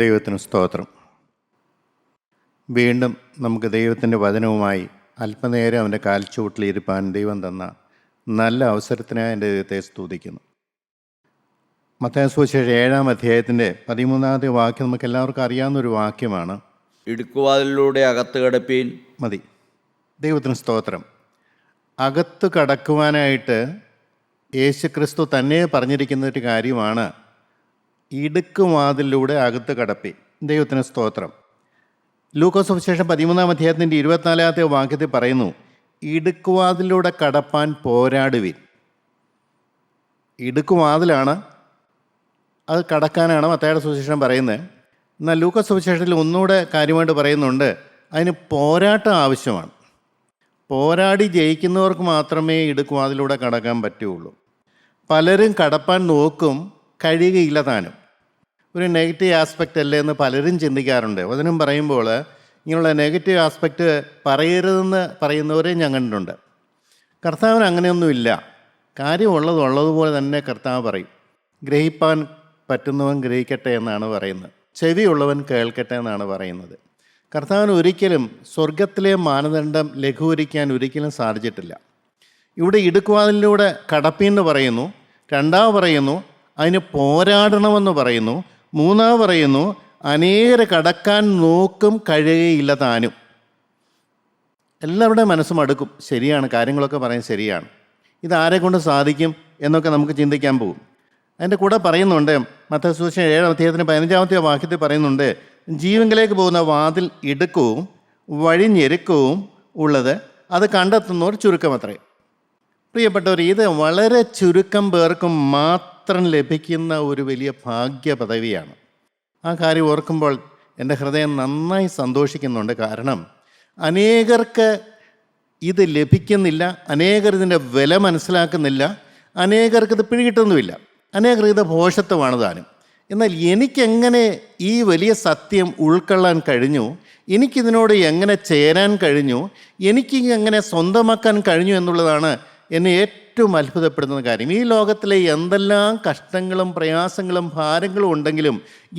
ദൈവത്തിന് സ്തോത്രം. വീണ്ടും നമുക്ക് ദൈവത്തിൻ്റെ വചനവുമായി അല്പനേരം അവൻ്റെ കാൽച്ചുവട്ടിലിരിപ്പാൻ ദൈവം തന്ന നല്ല അവസരത്തിനായി എൻ്റെ ദൈവത്തെ സ്തുതിക്കുന്നു. മത്തായി സുവിശേഷം 7-ാം അധ്യായത്തിൻ്റെ 13-ാമത്തെ വാക്യം നമുക്ക് എല്ലാവർക്കും അറിയാവുന്നൊരു വാക്യമാണ്. ഇടുക്കുവാതിലൂടെ അകത്ത് കടപ്പീൻ. മതി. ദൈവത്തിന് സ്തോത്രം. അകത്ത് കടക്കുവാനായിട്ട് യേശുക്രിസ്തു തന്നെ പറഞ്ഞിരിക്കുന്ന ഒരു കാര്യമാണ് ഇടുക്കുവാതിലൂടെ അകത്ത് കടപ്പീൻ. ദൈവത്തിന് സ്തോത്രം. ലൂക്കോസ് സുവിശേഷം 13-ാം അധ്യായത്തിൻ്റെ 24-ാമത്തെ വാക്യത്തിൽ പറയുന്നു, ഇടുക്കുവാതിലൂടെ കടപ്പാൻ പോരാടുവിൻ. ഇടുക്കുവാതിലാണ്, അത് കടക്കാനാണ് മത്തായിയുടെ സുവിശേഷം പറയുന്നത്. എന്നാൽ ലൂക്കോസ് സുവിശേഷത്തിൽ ഒന്നുകൂടെ കാര്യമായിട്ട് പറയുന്നുണ്ട്, അതിന് പോരാട്ടം ആവശ്യമാണ്. പോരാടി ജയിക്കുന്നവർക്ക് മാത്രമേ ഇടുക്കുവാതിലൂടെ കടക്കാൻ പറ്റുകയുള്ളൂ. പലരും കടപ്പാൻ നോക്കും, കഴിയുകയില്ല താനും. ഒരു നെഗറ്റീവ് ആസ്പെക്റ്റ് അല്ലേ എന്ന് പലരും ചിന്തിക്കാറുണ്ട്. വചനം പറയുമ്പോൾ ഇങ്ങനെയുള്ള നെഗറ്റീവ് ആസ്പെക്റ്റ് പറയരുതെന്ന് പറയുന്നവരെ ഞാൻ കണ്ടിട്ടുണ്ട്. കർത്താവിന് അങ്ങനെയൊന്നുമില്ല. കാര്യമുള്ളതുപോലെ തന്നെ കർത്താവ് പറയും. ഗ്രഹിപ്പാൻ പറ്റുന്നവൻ ഗ്രഹിക്കട്ടെ എന്നാണ് പറയുന്നത്. ചെവിയുള്ളവൻ കേൾക്കട്ടെ എന്നാണ് പറയുന്നത്. കർത്താവിന് ഒരിക്കലും സ്വർഗത്തിലെ മാനദണ്ഡം ലഘൂകരിക്കാൻ ഒരിക്കലും സാധിച്ചിട്ടില്ല. ഇവിടെ ഇടുക്കുവാതിലൂടെ കടപ്പീന്ന് പറയുന്നു, രണ്ടാമത് പറയുന്നു അതിന് പോരാടണമെന്ന് പറയുന്നു, മൂന്നാമത് പറയുന്നു അനേകരെ കടക്കാൻ നോക്കും, കഴിയുകയില്ല താനും. എല്ലാവരുടെയും മനസ്സും അടുക്കും. ശരിയാണ്, കാര്യങ്ങളൊക്കെ പറയാൻ ശരിയാണ്. ഇതാരെ കൊണ്ട് സാധിക്കും എന്നൊക്കെ നമുക്ക് ചിന്തിക്കാൻ പോകും. അതിൻ്റെ കൂടെ പറയുന്നുണ്ട്, മത്തായി സുവിശേഷം 7-ാം അധ്യായത്തിന് 15-ാമത്തെ വാക്യത്തിൽ പറയുന്നുണ്ട്, ജീവങ്കിലേക്ക് പോകുന്ന വാതിൽ ഇടുക്കവും വഴി ഞെരുക്കവും ഉള്ളത്, അത് കണ്ടെത്തുന്നവർ ചുരുക്കമത്രേ. പ്രിയപ്പെട്ടവർ, ഇത് വളരെ ചുരുക്കം പേർക്കും മാത്രം ലഭിക്കുന്ന ഒരു വലിയ ഭാഗ്യ പദവിയാണ്. ആ കാര്യം ഓർക്കുമ്പോൾ എൻ്റെ ഹൃദയം നന്നായി സന്തോഷിക്കുന്നുണ്ട്. കാരണം അനേകർക്ക് ഇത് ലഭിക്കുന്നില്ല, അനേകർ ഇതിൻ്റെ വില മനസ്സിലാക്കുന്നില്ല, അനേകർക്ക് ഇത് പിടികിട്ടുന്നുമില്ല, അനേകർ ഇത് ഭോഷത്വമാണ് താനും. എന്നാൽ എനിക്കെങ്ങനെ ഈ വലിയ സത്യം ഉൾക്കൊള്ളാൻ കഴിഞ്ഞു, എനിക്കിതിനോട് എങ്ങനെ ചേരാൻ കഴിഞ്ഞു, എനിക്ക് എങ്ങനെ സ്വന്തമാക്കാൻ കഴിഞ്ഞു എന്നുള്ളതാണ് എന്നെ ഏറ്റവും അത്ഭുതപ്പെടുന്ന കാര്യം. ഈ ലോകത്തിലെ എന്തെല്ലാം കഷ്ടങ്ങളും പ്രയാസങ്ങളും ഭാരങ്ങളും ഉണ്ടെങ്കിലും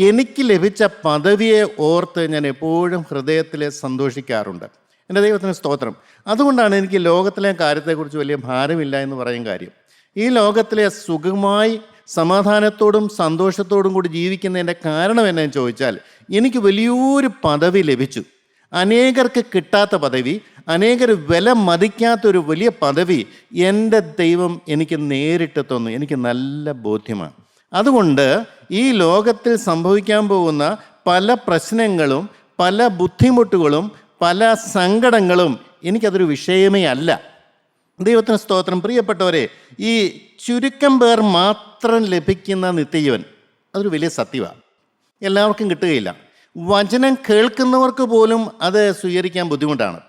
എനിക്ക് ലഭിച്ച പദവിയെ ഓർത്ത് ഞാൻ എപ്പോഴും ഹൃദയത്തിൽ സന്തോഷിക്കാറുണ്ട്. എൻ്റെ ദൈവത്തിന് സ്തോത്രം. അതുകൊണ്ടാണ് എനിക്ക് ലോകത്തിലെ കാര്യത്തെക്കുറിച്ച് വലിയ ഭാരമില്ല എന്ന് പറയും കാര്യം. ഈ ലോകത്തിലെ സുഖമായി സമാധാനത്തോടും സന്തോഷത്തോടും കൂടി ജീവിക്കുന്നതിൻ്റെ കാരണം എന്നു ചോദിച്ചാൽ, എനിക്ക് വലിയൊരു പദവി ലഭിച്ചു. അനേകർക്ക് കിട്ടാത്ത പദവി, അനേകർ വില മതിക്കാത്തൊരു വലിയ പദവി എൻ്റെ ദൈവം എനിക്ക് നേരിട്ട് തന്നു. എനിക്ക് നല്ല ബോധ്യമാണ്. അതുകൊണ്ട് ഈ ലോകത്തിൽ സംഭവിക്കാൻ പോകുന്ന പല പ്രശ്നങ്ങളും, പല ബുദ്ധിമുട്ടുകളും, പല സങ്കടങ്ങളും എനിക്കതൊരു വിഷയമേ അല്ല. ദൈവത്തിന് സ്തോത്രം. പ്രിയപ്പെട്ടവരെ, ഈ ചുരുക്കം പേർ മാത്രം ലഭിക്കുന്ന നിത്യജീവൻ അതൊരു വലിയ സത്യമാണ്. എല്ലാവർക്കും കിട്ടുകയില്ല. വചനം കേൾക്കുന്നവർക്ക് പോലും അത് സ്വീകരിക്കാൻ ബുദ്ധിമുട്ടാണ്.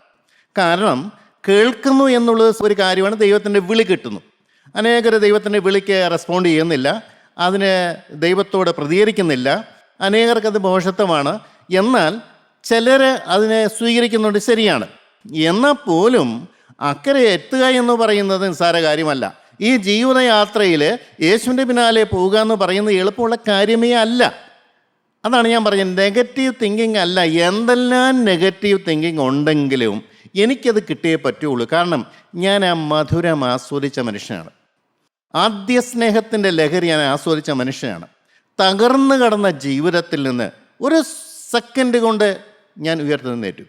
കാരണം കേൾക്കുന്നു എന്നുള്ളത് ഒരു കാര്യമാണ്, ദൈവത്തിൻ്റെ വിളി കിട്ടുന്നു. അനേകർ ദൈവത്തിൻ്റെ വിളിക്ക് റെസ്പോണ്ട് ചെയ്യുന്നില്ല, അതിന് ദൈവത്തോട് പ്രതികരിക്കുന്നില്ല, അനേകർക്കത് ഭോഷത്വമാണ്. എന്നാൽ ചിലർ അതിനെ സ്വീകരിക്കുന്നുണ്ട്, ശരിയാണ്. എന്നാൽ പോലും അക്കരെ എത്തുക എന്ന് പറയുന്നത് നിസ്സാര കാര്യമല്ല. ഈ ജീവിതയാത്രയിൽ യേശുവിൻ്റെ പിന്നാലെ പോവുക എന്ന് പറയുന്നത് എളുപ്പമുള്ള കാര്യമേ അല്ല. അതാണ് ഞാൻ പറഞ്ഞത്, നെഗറ്റീവ് തിങ്കിങ് അല്ല. എന്തെല്ലാം നെഗറ്റീവ് തിങ്കിങ് ഉണ്ടെങ്കിലും എനിക്കത് കിട്ടിയേ പറ്റുള്ളൂ. കാരണം ഞാൻ ആ മധുരം ആസ്വദിച്ച മനുഷ്യനാണ്. ആദ്യ സ്നേഹത്തിൻ്റെ ലഹരി ഞാൻ ആസ്വദിച്ച മനുഷ്യനാണ്. തകർന്നു കടന്ന ജീവിതത്തിൽ നിന്ന് ഒരു സെക്കൻഡ് കൊണ്ട് ഞാൻ ഉയർത്തെഴുന്നേറ്റു.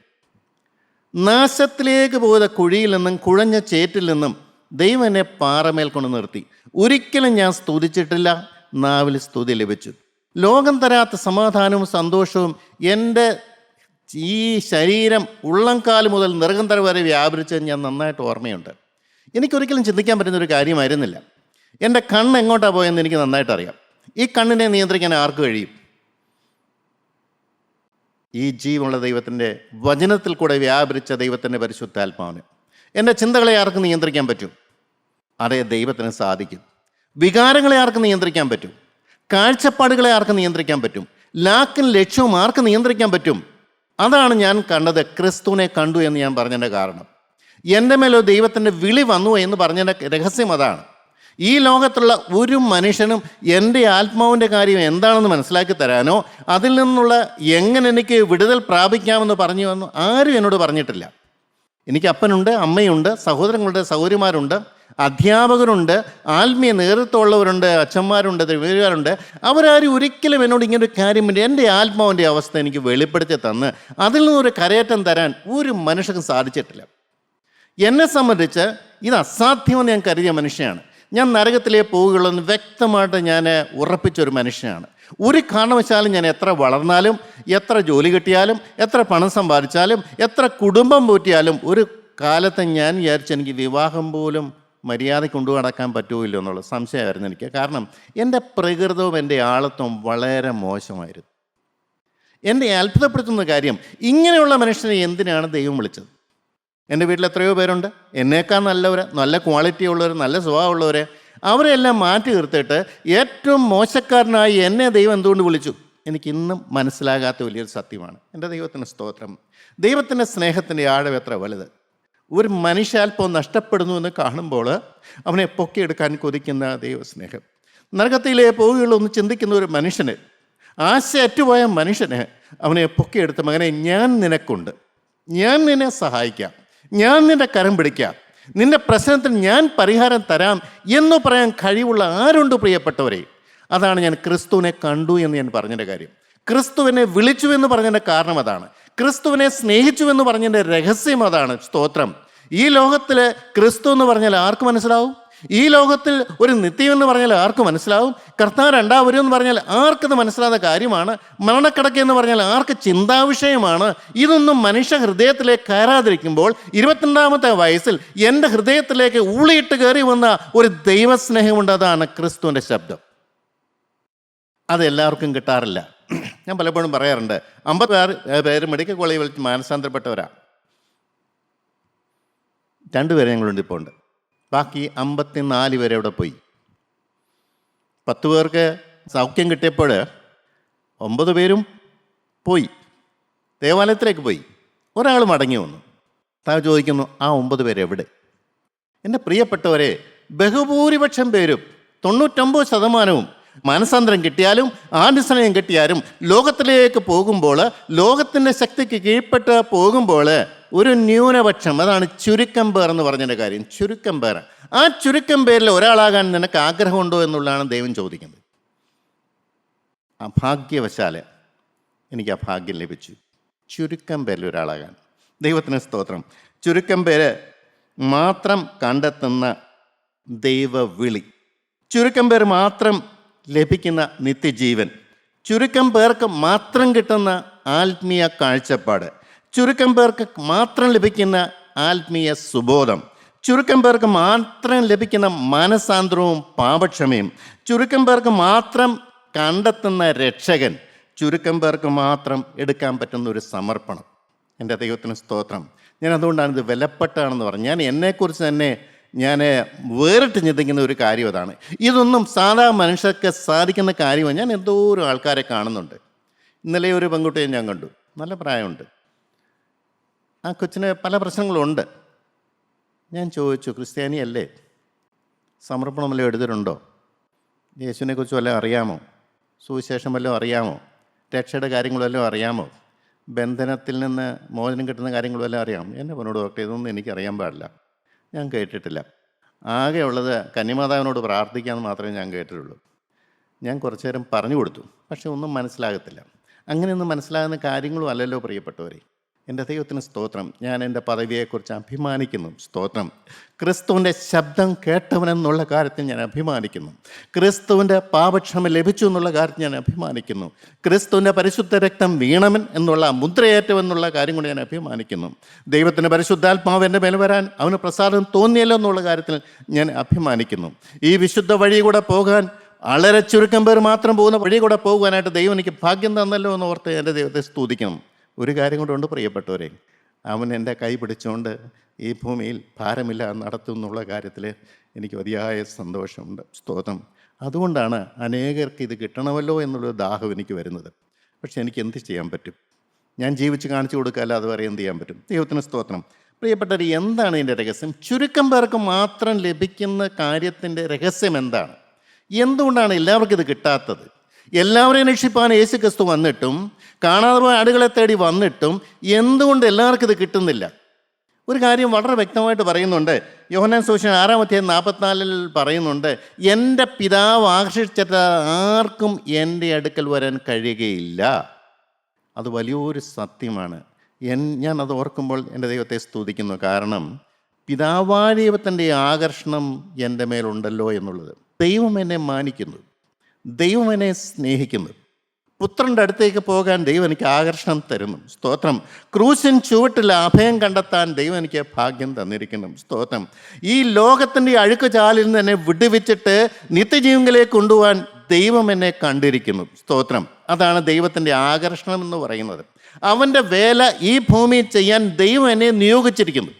നാശത്തിലേക്ക് പോയ കുഴിയിൽ നിന്നും, കുഴഞ്ഞ ചേറ്റിൽ നിന്നും ദൈവം എന്നെ പാറമേൽ കൊണ്ട് നിർത്തി. ഒരിക്കലും ഞാൻ സ്തുതിച്ചിട്ടില്ല, നാവിൽ സ്തുതി ലഭിച്ചു. ലോകം തരാത്ത സമാധാനവും സന്തോഷവും എൻ്റെ ഈ ശരീരം ഉള്ളംകാല് മുതൽ നെറുകന്തര വരെ വ്യാപരിച്ചത് ഞാൻ നന്നായിട്ട് ഓർമ്മയുണ്ട്. എനിക്കൊരിക്കലും ചിന്തിക്കാൻ പറ്റുന്നൊരു കാര്യമായിരുന്നില്ല. എൻ്റെ കണ്ണ് എങ്ങോട്ടാണ് പോയെന്ന് എനിക്ക് നന്നായിട്ട് അറിയാം. ഈ കണ്ണിനെ നിയന്ത്രിക്കാൻ ആർക്ക് കഴിയും? ഈ ജീവനുള്ള ദൈവത്തിൻ്റെ വചനത്തിൽ കൂടെ വ്യാപരിച്ച ദൈവത്തിൻ്റെ പരിശുദ്ധാത്മാവിന്. എൻ്റെ ചിന്തകളെ ആർക്ക് നിയന്ത്രിക്കാൻ പറ്റും? അതേ, ദൈവത്തിന് സാധിക്കും. വികാരങ്ങളെ ആർക്ക് നിയന്ത്രിക്കാൻ പറ്റും? കാഴ്ചപ്പാടുകളെ ആർക്ക് നിയന്ത്രിക്കാൻ പറ്റും? ലാക്കും ലക്ഷ്യവും ആർക്ക് നിയന്ത്രിക്കാൻ പറ്റും? അതാണ് ഞാൻ കണ്ടത്. ക്രിസ്തുവിനെ കണ്ടു എന്ന് ഞാൻ പറഞ്ഞതിൻ്റെ കാരണം. എൻ്റെ മേലോ ദൈവത്തിൻ്റെ വിളി വന്നു എന്ന് പറഞ്ഞതിൻ്റെ രഹസ്യം അതാണ്. ഈ ലോകത്തുള്ള ഒരു മനുഷ്യനും എൻ്റെ ആത്മാവിൻ്റെ കാര്യം എന്താണെന്ന് മനസ്സിലാക്കി തരാനോ അതിൽ നിന്നുള്ള എങ്ങനെ എനിക്ക് വിടുതൽ പ്രാപിക്കാമെന്ന് പറഞ്ഞു വന്നു ആരും എന്നോട് പറഞ്ഞിട്ടില്ല. എനിക്ക് അപ്പനുണ്ട്, അമ്മയുണ്ട്, സഹോദരങ്ങളുണ്ട്, സഹോദരിമാരുണ്ട്, അധ്യാപകരുണ്ട്, ആത്മീയ നേതൃത്വമുള്ളവരുണ്ട്, അച്ഛന്മാരുണ്ട്, തിരുവരുണ്ട്. അവരാരും ഒരിക്കലും എന്നോട് ഇങ്ങനൊരു കാര്യം എൻ്റെ ആത്മാവിൻ്റെ അവസ്ഥ എനിക്ക് വെളിപ്പെടുത്തി തന്ന് അതിൽ നിന്നൊരു കരയേറ്റം തരാൻ ഒരു മനുഷ്യർക്കും സാധിച്ചിട്ടില്ല. എന്നെ സംബന്ധിച്ച് ഇത് അസാധ്യമെന്ന് ഞാൻ കരുതിയ മനുഷ്യനാണ്. ഞാൻ നരകത്തിലേ പോവുകയുള്ളൂ എന്ന് വ്യക്തമായിട്ട് ഞാൻ ഉറപ്പിച്ചൊരു മനുഷ്യനാണ്. ഒരു കാരണവശാലും ഞാൻ എത്ര വളർന്നാലും, എത്ര ജോലി കിട്ടിയാലും, എത്ര പണം സമ്പാദിച്ചാലും, എത്ര കുടുംബം പോറ്റിയാലും ഒരു കാലത്ത് ഞാൻ വിചാരിച്ചു എനിക്ക് വിവാഹം പോലും മര്യാദ കൊണ്ടു നടക്കാൻ പറ്റുമല്ലോ എന്നുള്ള സംശയമായിരുന്നു എനിക്ക്. കാരണം എൻ്റെ പ്രകൃതവും എൻ്റെ ആളത്വവും വളരെ മോശമായിരുന്നു. എന്നെ അത്ഭുതപ്പെടുത്തുന്ന കാര്യം, ഇങ്ങനെയുള്ള മനുഷ്യനെ എന്തിനാണ് ദൈവം വിളിച്ചത്? എൻ്റെ വീട്ടിൽ എത്രയോ പേരുണ്ട് എന്നേക്കാൾ നല്ലവർ, നല്ല ക്വാളിറ്റി ഉള്ളവർ, നല്ല സ്വഭാവമുള്ളവർ. അവരെല്ലാം മാറ്റി നിർത്തിയിട്ട് ഏറ്റവും മോശക്കാരനായി എന്നെ ദൈവം എന്തുകൊണ്ട് വിളിച്ചു? എനിക്കിന്നും മനസ്സിലാകാത്ത വലിയൊരു സത്യമാണ്. എൻ്റെ ദൈവത്തിന് സ്തോത്രം. ദൈവത്തിൻ്റെ സ്നേഹത്തിൻ്റെ ആഴം എത്ര വലുത്! ഒരു മനുഷ്യാൽപ്പം നഷ്ടപ്പെടുന്നു എന്ന് കാണുമ്പോൾ അവനെ പൊക്കിയെടുക്കാൻ കൊതിക്കുന്ന ദൈവസ്നേഹം. നരകത്തിലേ പോവുകയുള്ളൂ എന്ന് ചിന്തിക്കുന്ന ഒരു മനുഷ്യന്, ആശ അറ്റുപോയ മനുഷ്യന് അവനെ പൊക്കിയെടുത്ത മകനെ, ഞാൻ നിനക്കുണ്ട്, ഞാൻ നിന്നെ സഹായിക്കാം, ഞാൻ നിന്റെ കരം പിടിക്കാം, നിന്റെ പ്രശ്നത്തിന് ഞാൻ പരിഹാരം തരാം എന്ന് പറയാൻ കഴിവുള്ള ആരുണ്ട് പ്രിയപ്പെട്ടവരെ? അതാണ് ഞാൻ ക്രിസ്തുവിനെ കണ്ടു എന്ന് ഞാൻ പറഞ്ഞതിൻ്റെ കാര്യം. ക്രിസ്തുവിനെ വിളിച്ചു എന്ന് പറഞ്ഞതിൻ്റെ കാരണം അതാണ്. ക്രിസ്തുവിനെ സ്നേഹിച്ചു എന്ന് പറഞ്ഞതിൻ്റെ രഹസ്യം അതാണ്. സ്തോത്രം. ഈ ലോകത്തിൽ ക്രിസ്തു എന്ന് പറഞ്ഞാൽ ആർക്ക് മനസ്സിലാവും? ഈ ലോകത്തിൽ ഒരു നിത്യം എന്ന് പറഞ്ഞാൽ ആർക്ക് മനസ്സിലാവും? കർത്താവ് രണ്ടാം വരും എന്ന് പറഞ്ഞാൽ ആർക്കത് മനസ്സിലാകുന്ന കാര്യമാണ്? മരണക്കിടക്ക എന്ന് പറഞ്ഞാൽ ആർക്ക് ചിന്താവിഷയമാണ്? ഇതൊന്നും മനുഷ്യ ഹൃദയത്തിലേക്ക് കയറാതിരിക്കുമ്പോൾ 22-ാമത്തെ വയസ്സിൽ എൻ്റെ ഹൃദയത്തിലേക്ക് ഊളിയിട്ട് കയറി വന്ന ഒരു ദൈവസ്നേഹമുണ്ട്. അതാണ് ക്രിസ്തുവിൻ്റെ ശബ്ദം. അതെല്ലാവർക്കും കിട്ടാറില്ല. ഞാൻ പലപ്പോഴും പറയാറുണ്ട്, 56 പേര് മെഡിക്കൽ കോളേജിൽ വിളിച്ച് മാനസാന്തരപ്പെട്ടവരാണ്. 2 പേരെ ഞങ്ങളുണ്ട് ഇപ്പോൾ ഉണ്ട്. ബാക്കി 54 പേരെ അവിടെ പോയി. 10 പേർക്ക് സൗഖ്യം കിട്ടിയപ്പോൾ 9 പേരും പോയി, ദേവാലയത്തിലേക്ക് പോയി. ഒരാൾ മടങ്ങി വന്നു. താൻ ചോദിക്കുന്നു, ആ 9 പേര് എവിടെ? എൻ്റെ പ്രിയപ്പെട്ടവരെ, ബഹുഭൂരിപക്ഷം പേരും 99% മനസാന്തരം കിട്ടിയാലും ആദിസ്നേഹം കിട്ടിയാലും ലോകത്തിലേക്ക് പോകുമ്പോൾ, ലോകത്തിൻ്റെ ശക്തിക്ക് കീഴ്പ്പെട്ട് പോകുമ്പോൾ ഒരു ന്യൂനപക്ഷം, അതാണ് ചുരുക്കം പേർ എന്ന് പറഞ്ഞതിൻ്റെ കാര്യം. ചുരുക്കം പേർ. ആ ചുരുക്കം പേരിൽ ഒരാളാകാൻ നിനക്ക് ആഗ്രഹമുണ്ടോ എന്നുള്ളതാണ് ദൈവം ചോദിക്കുന്നത്. അഭാഗ്യവശാൽ എനിക്ക് ആ ഭാഗ്യം ലഭിച്ചു, ചുരുക്കം പേരിൽ ഒരാളാകാൻ. ദൈവത്തിന് സ്തോത്രം. ചുരുക്കം പേര് മാത്രം കണ്ടെത്തുന്ന ദൈവവിളി, ചുരുക്കം പേർ മാത്രം ലഭിക്കുന്ന നിത്യജീവൻ, ചുരുക്കം പേർക്ക് മാത്രം കിട്ടുന്ന ആത്മീയ കാഴ്ചപ്പാട്, ചുരുക്കം പേർക്ക് മാത്രം ലഭിക്കുന്ന ആത്മീയ സുബോധം, ചുരുക്കം പേർക്ക് മാത്രം ലഭിക്കുന്ന മാനസാന്തരവും പാപക്ഷമയും, ചുരുക്കം പേർക്ക് മാത്രം കണ്ടെത്തുന്ന രക്ഷകൻ, ചുരുക്കം പേർക്ക് മാത്രം എടുക്കാൻ പറ്റുന്ന ഒരു സമർപ്പണം. എൻ്റെ ദൈവത്തിന് സ്തോത്രം. ഞാൻ അതുകൊണ്ടാണ് ഇത് വിലപ്പെട്ടാണെന്ന് പറഞ്ഞു. ഞാൻ എന്നെക്കുറിച്ച് തന്നെ ഞാൻ വേറിട്ട് ചിന്തിക്കുന്ന ഒരു കാര്യം അതാണ്. ഇതൊന്നും സാധാ മനുഷ്യർക്ക് സാധിക്കുന്ന കാര്യമാണ്. ഞാൻ എന്തോരം ആൾക്കാരെ കാണുന്നുണ്ട്. ഇന്നലെ ഒരു പെൺകുട്ടിയെ ഞാൻ കണ്ടു, നല്ല പ്രായമുണ്ട്. ആ കൊച്ചിന് പല പ്രശ്നങ്ങളുണ്ട്. ഞാൻ ചോദിച്ചു, ക്രിസ്ത്യാനിയല്ലേ? സമർപ്പണം വല്ലതും എടുത്തിട്ടുണ്ടോ? യേശുവിനെക്കുറിച്ച് വല്ലതും അറിയാമോ? സുവിശേഷം വല്ലതും അറിയാമോ? രക്ഷയുടെ കാര്യങ്ങളെല്ലാം അറിയാമോ? ബന്ധനത്തിൽ നിന്ന് മോചനം കിട്ടുന്ന കാര്യങ്ങളെല്ലാം അറിയാമോ? എന്നെ പറഞ്ഞോട് ഡോക്ടർ, ഇതൊന്നും എനിക്കറിയാൻ പാടില്ല, ഞാൻ കേട്ടിട്ടില്ല. ആകെ ഉള്ളത് കന്യമാതാവിനോട് പ്രാർത്ഥിക്കാമെന്ന് മാത്രമേ ഞാൻ കേട്ടിട്ടുള്ളൂ. ഞാൻ കുറച്ചു നേരം പറഞ്ഞു കൊടുത്തു, പക്ഷെ ഒന്നും മനസ്സിലാകത്തില്ല. അങ്ങനെയൊന്നും മനസ്സിലാകുന്ന കാര്യങ്ങളും അല്ലല്ലോ പ്രിയപ്പെട്ടവരെ. എൻ്റെ ദൈവത്തിന് സ്തോത്രം. ഞാൻ എൻ്റെ പദവിയെക്കുറിച്ച് അഭിമാനിക്കുന്നു. സ്തോത്രം. ക്രിസ്തുവിൻ്റെ ശബ്ദം കേട്ടവനെന്നുള്ള കാര്യത്തിൽ ഞാൻ അഭിമാനിക്കുന്നു. ക്രിസ്തുവിൻ്റെ പാപക്ഷമ ലഭിച്ചു എന്നുള്ള കാര്യത്തിൽ ഞാൻ അഭിമാനിക്കുന്നു. ക്രിസ്തുവിൻ്റെ പരിശുദ്ധ രക്തം വീണവൻ എന്നുള്ള മുദ്രയേറ്റവെന്നുള്ള കാര്യം കൊണ്ട് ഞാൻ അഭിമാനിക്കുന്നു. ദൈവത്തിൻ്റെ പരിശുദ്ധാത്മാവ് എൻ്റെ മേൽ വരാൻ അവന് പ്രസാദം തോന്നിയല്ലോ എന്നുള്ള കാര്യത്തിൽ ഞാൻ അഭിമാനിക്കുന്നു. ഈ വിശുദ്ധ വഴി കൂടെ പോകാൻ വളരെ ചുരുക്കം പേർ മാത്രം പോകുന്ന വഴി കൂടെ പോകുവാനായിട്ട് ദൈവം എനിക്ക് ഭാഗ്യം തന്നല്ലോ എന്ന് ഓർത്ത് എൻ്റെ ദൈവത്തെ സ്തുതിക്കണം. ഒരു കാര്യം കൊണ്ടുണ്ട് പ്രിയപ്പെട്ടവരെ, അവൻ എൻ്റെ കൈ പിടിച്ചുകൊണ്ട് ഈ ഭൂമിയിൽ ഭാരമില്ലാതെ നടത്തും എന്നുള്ള കാര്യത്തിൽ എനിക്ക് അതിയായ സന്തോഷമുണ്ട്. സ്തോത്രം. അതുകൊണ്ടാണ് അനേകർക്ക് ഇത് കിട്ടണമല്ലോ എന്നുള്ളൊരു ദാഹം എനിക്ക് വരുന്നത്. പക്ഷെ എനിക്ക് എന്ത് ചെയ്യാൻ പറ്റും? ഞാൻ ജീവിച്ച് കാണിച്ചു കൊടുക്കാല്ല, അത് വരെ എന്ത് ചെയ്യാൻ പറ്റും? ദൈവത്തിന് സ്തോത്രം. പ്രിയപ്പെട്ടവർ, എന്താണ് ഇതിൻ്റെ രഹസ്യം? ചുരുക്കം പേർക്ക് മാത്രം ലഭിക്കുന്ന കാര്യത്തിൻ്റെ രഹസ്യം എന്താണ്? എന്തുകൊണ്ടാണ് എല്ലാവർക്കും ഇത് കിട്ടാത്തത്? എല്ലാവരെയും രക്ഷിപ്പാൻ യേശു ക്രിസ്തു വന്നിട്ടും കാണാതെ പോയ ആടുകളെ തേടി വന്നിട്ടും എന്തുകൊണ്ട് എല്ലാവർക്കും ഇത് കിട്ടുന്നില്ല? ഒരു കാര്യം വളരെ വ്യക്തമായിട്ട് പറയുന്നുണ്ട്. യോഹന്നാൻ സുവിശേഷം 6:44 പറയുന്നുണ്ട്, എൻ്റെ പിതാവ് ആകർഷിച്ചിട്ട് ആർക്കും എൻ്റെ അടുക്കൽ വരാൻ കഴിയുകയില്ല. അത് വലിയൊരു സത്യമാണ്. ഞാൻ അത് ഓർക്കുമ്പോൾ എൻ്റെ ദൈവത്തെ സ്തുതിക്കുന്നു. കാരണം പിതാവായ ദൈവത്തിൻ്റെ ആകർഷണം എൻ്റെ മേലുണ്ടല്ലോ എന്നുള്ളത്. ദൈവം എന്നെ മാനിക്കുന്നു, ദൈവം എന്നെ സ്നേഹിക്കുന്നു. പുത്രൻ്റെ അടുത്തേക്ക് പോകാൻ ദൈവം എനിക്ക് ആകർഷണം തരുന്നു. സ്തോത്രം. ക്രൂശിൻ ചുവട്ടിൽ അഭയം കണ്ടെത്താൻ ദൈവം എനിക്ക് ഭാഗ്യം തന്നിരിക്കുന്നു. സ്തോത്രം. ഈ ലോകത്തിൻ്റെ അഴുക്ക് ചാലിൽ നിന്ന് എന്നെ വിടുവിച്ചിട്ട് നിത്യജീവനിലേക്ക് കൊണ്ടുപോകാൻ ദൈവം എന്നെ കണ്ടിരിക്കുന്നു. സ്തോത്രം. അതാണ് ദൈവത്തിൻ്റെ ആകർഷണം എന്ന് പറയുന്നത്. അവൻ്റെ വേല ഈ ഭൂമിയിൽ ചെയ്യാൻ ദൈവം എന്നെ നിയോഗിച്ചിരിക്കുന്നു.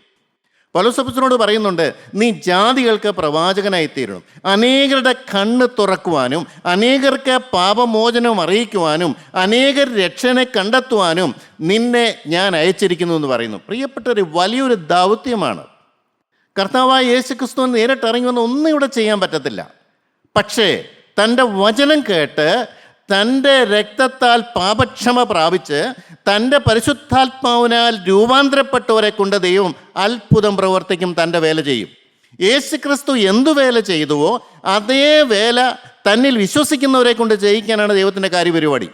പൗലോസ് പറയുന്നുണ്ട്, നീ ജാതികൾക്ക് പ്രവാചകനായി തീരണം, അനേകരുടെ കണ്ണ് തുറക്കുവാനും അനേകർക്ക് പാപമോചനം അറിയിക്കുവാനും അനേകർ രക്ഷനെ കണ്ടെത്തുവാനും നിന്നെ ഞാൻ അയച്ചിരിക്കുന്നു എന്ന് പറയുന്നു. പ്രിയപ്പെട്ടൊരു വലിയൊരു ദൗത്യമാണ്. കർത്താവായ യേശു ക്രിസ്തുവിന് നേരിട്ട് ഇറങ്ങി വന്ന് ഒന്നും ഇവിടെ ചെയ്യാൻ പറ്റത്തില്ല. പക്ഷേ തൻ്റെ വചനം കേട്ട് തൻ്റെ രക്തത്താൽ പാപക്ഷമ പ്രാപിച്ച് തൻ്റെ പരിശുദ്ധാത്മാവിനാൽ രൂപാന്തരപ്പെട്ടവരെ കൊണ്ട് ദൈവം അത്ഭുതം പ്രവർത്തിക്കും, തൻ്റെ വേല ചെയ്യും. യേശു ക്രിസ്തു എന്തു വേല ചെയ്തുവോ അതേ വേല തന്നിൽ വിശ്വസിക്കുന്നവരെ കൊണ്ട് ചെയ്യിക്കാനാണ് ദൈവത്തിൻ്റെ കാര്യപരിപാടി.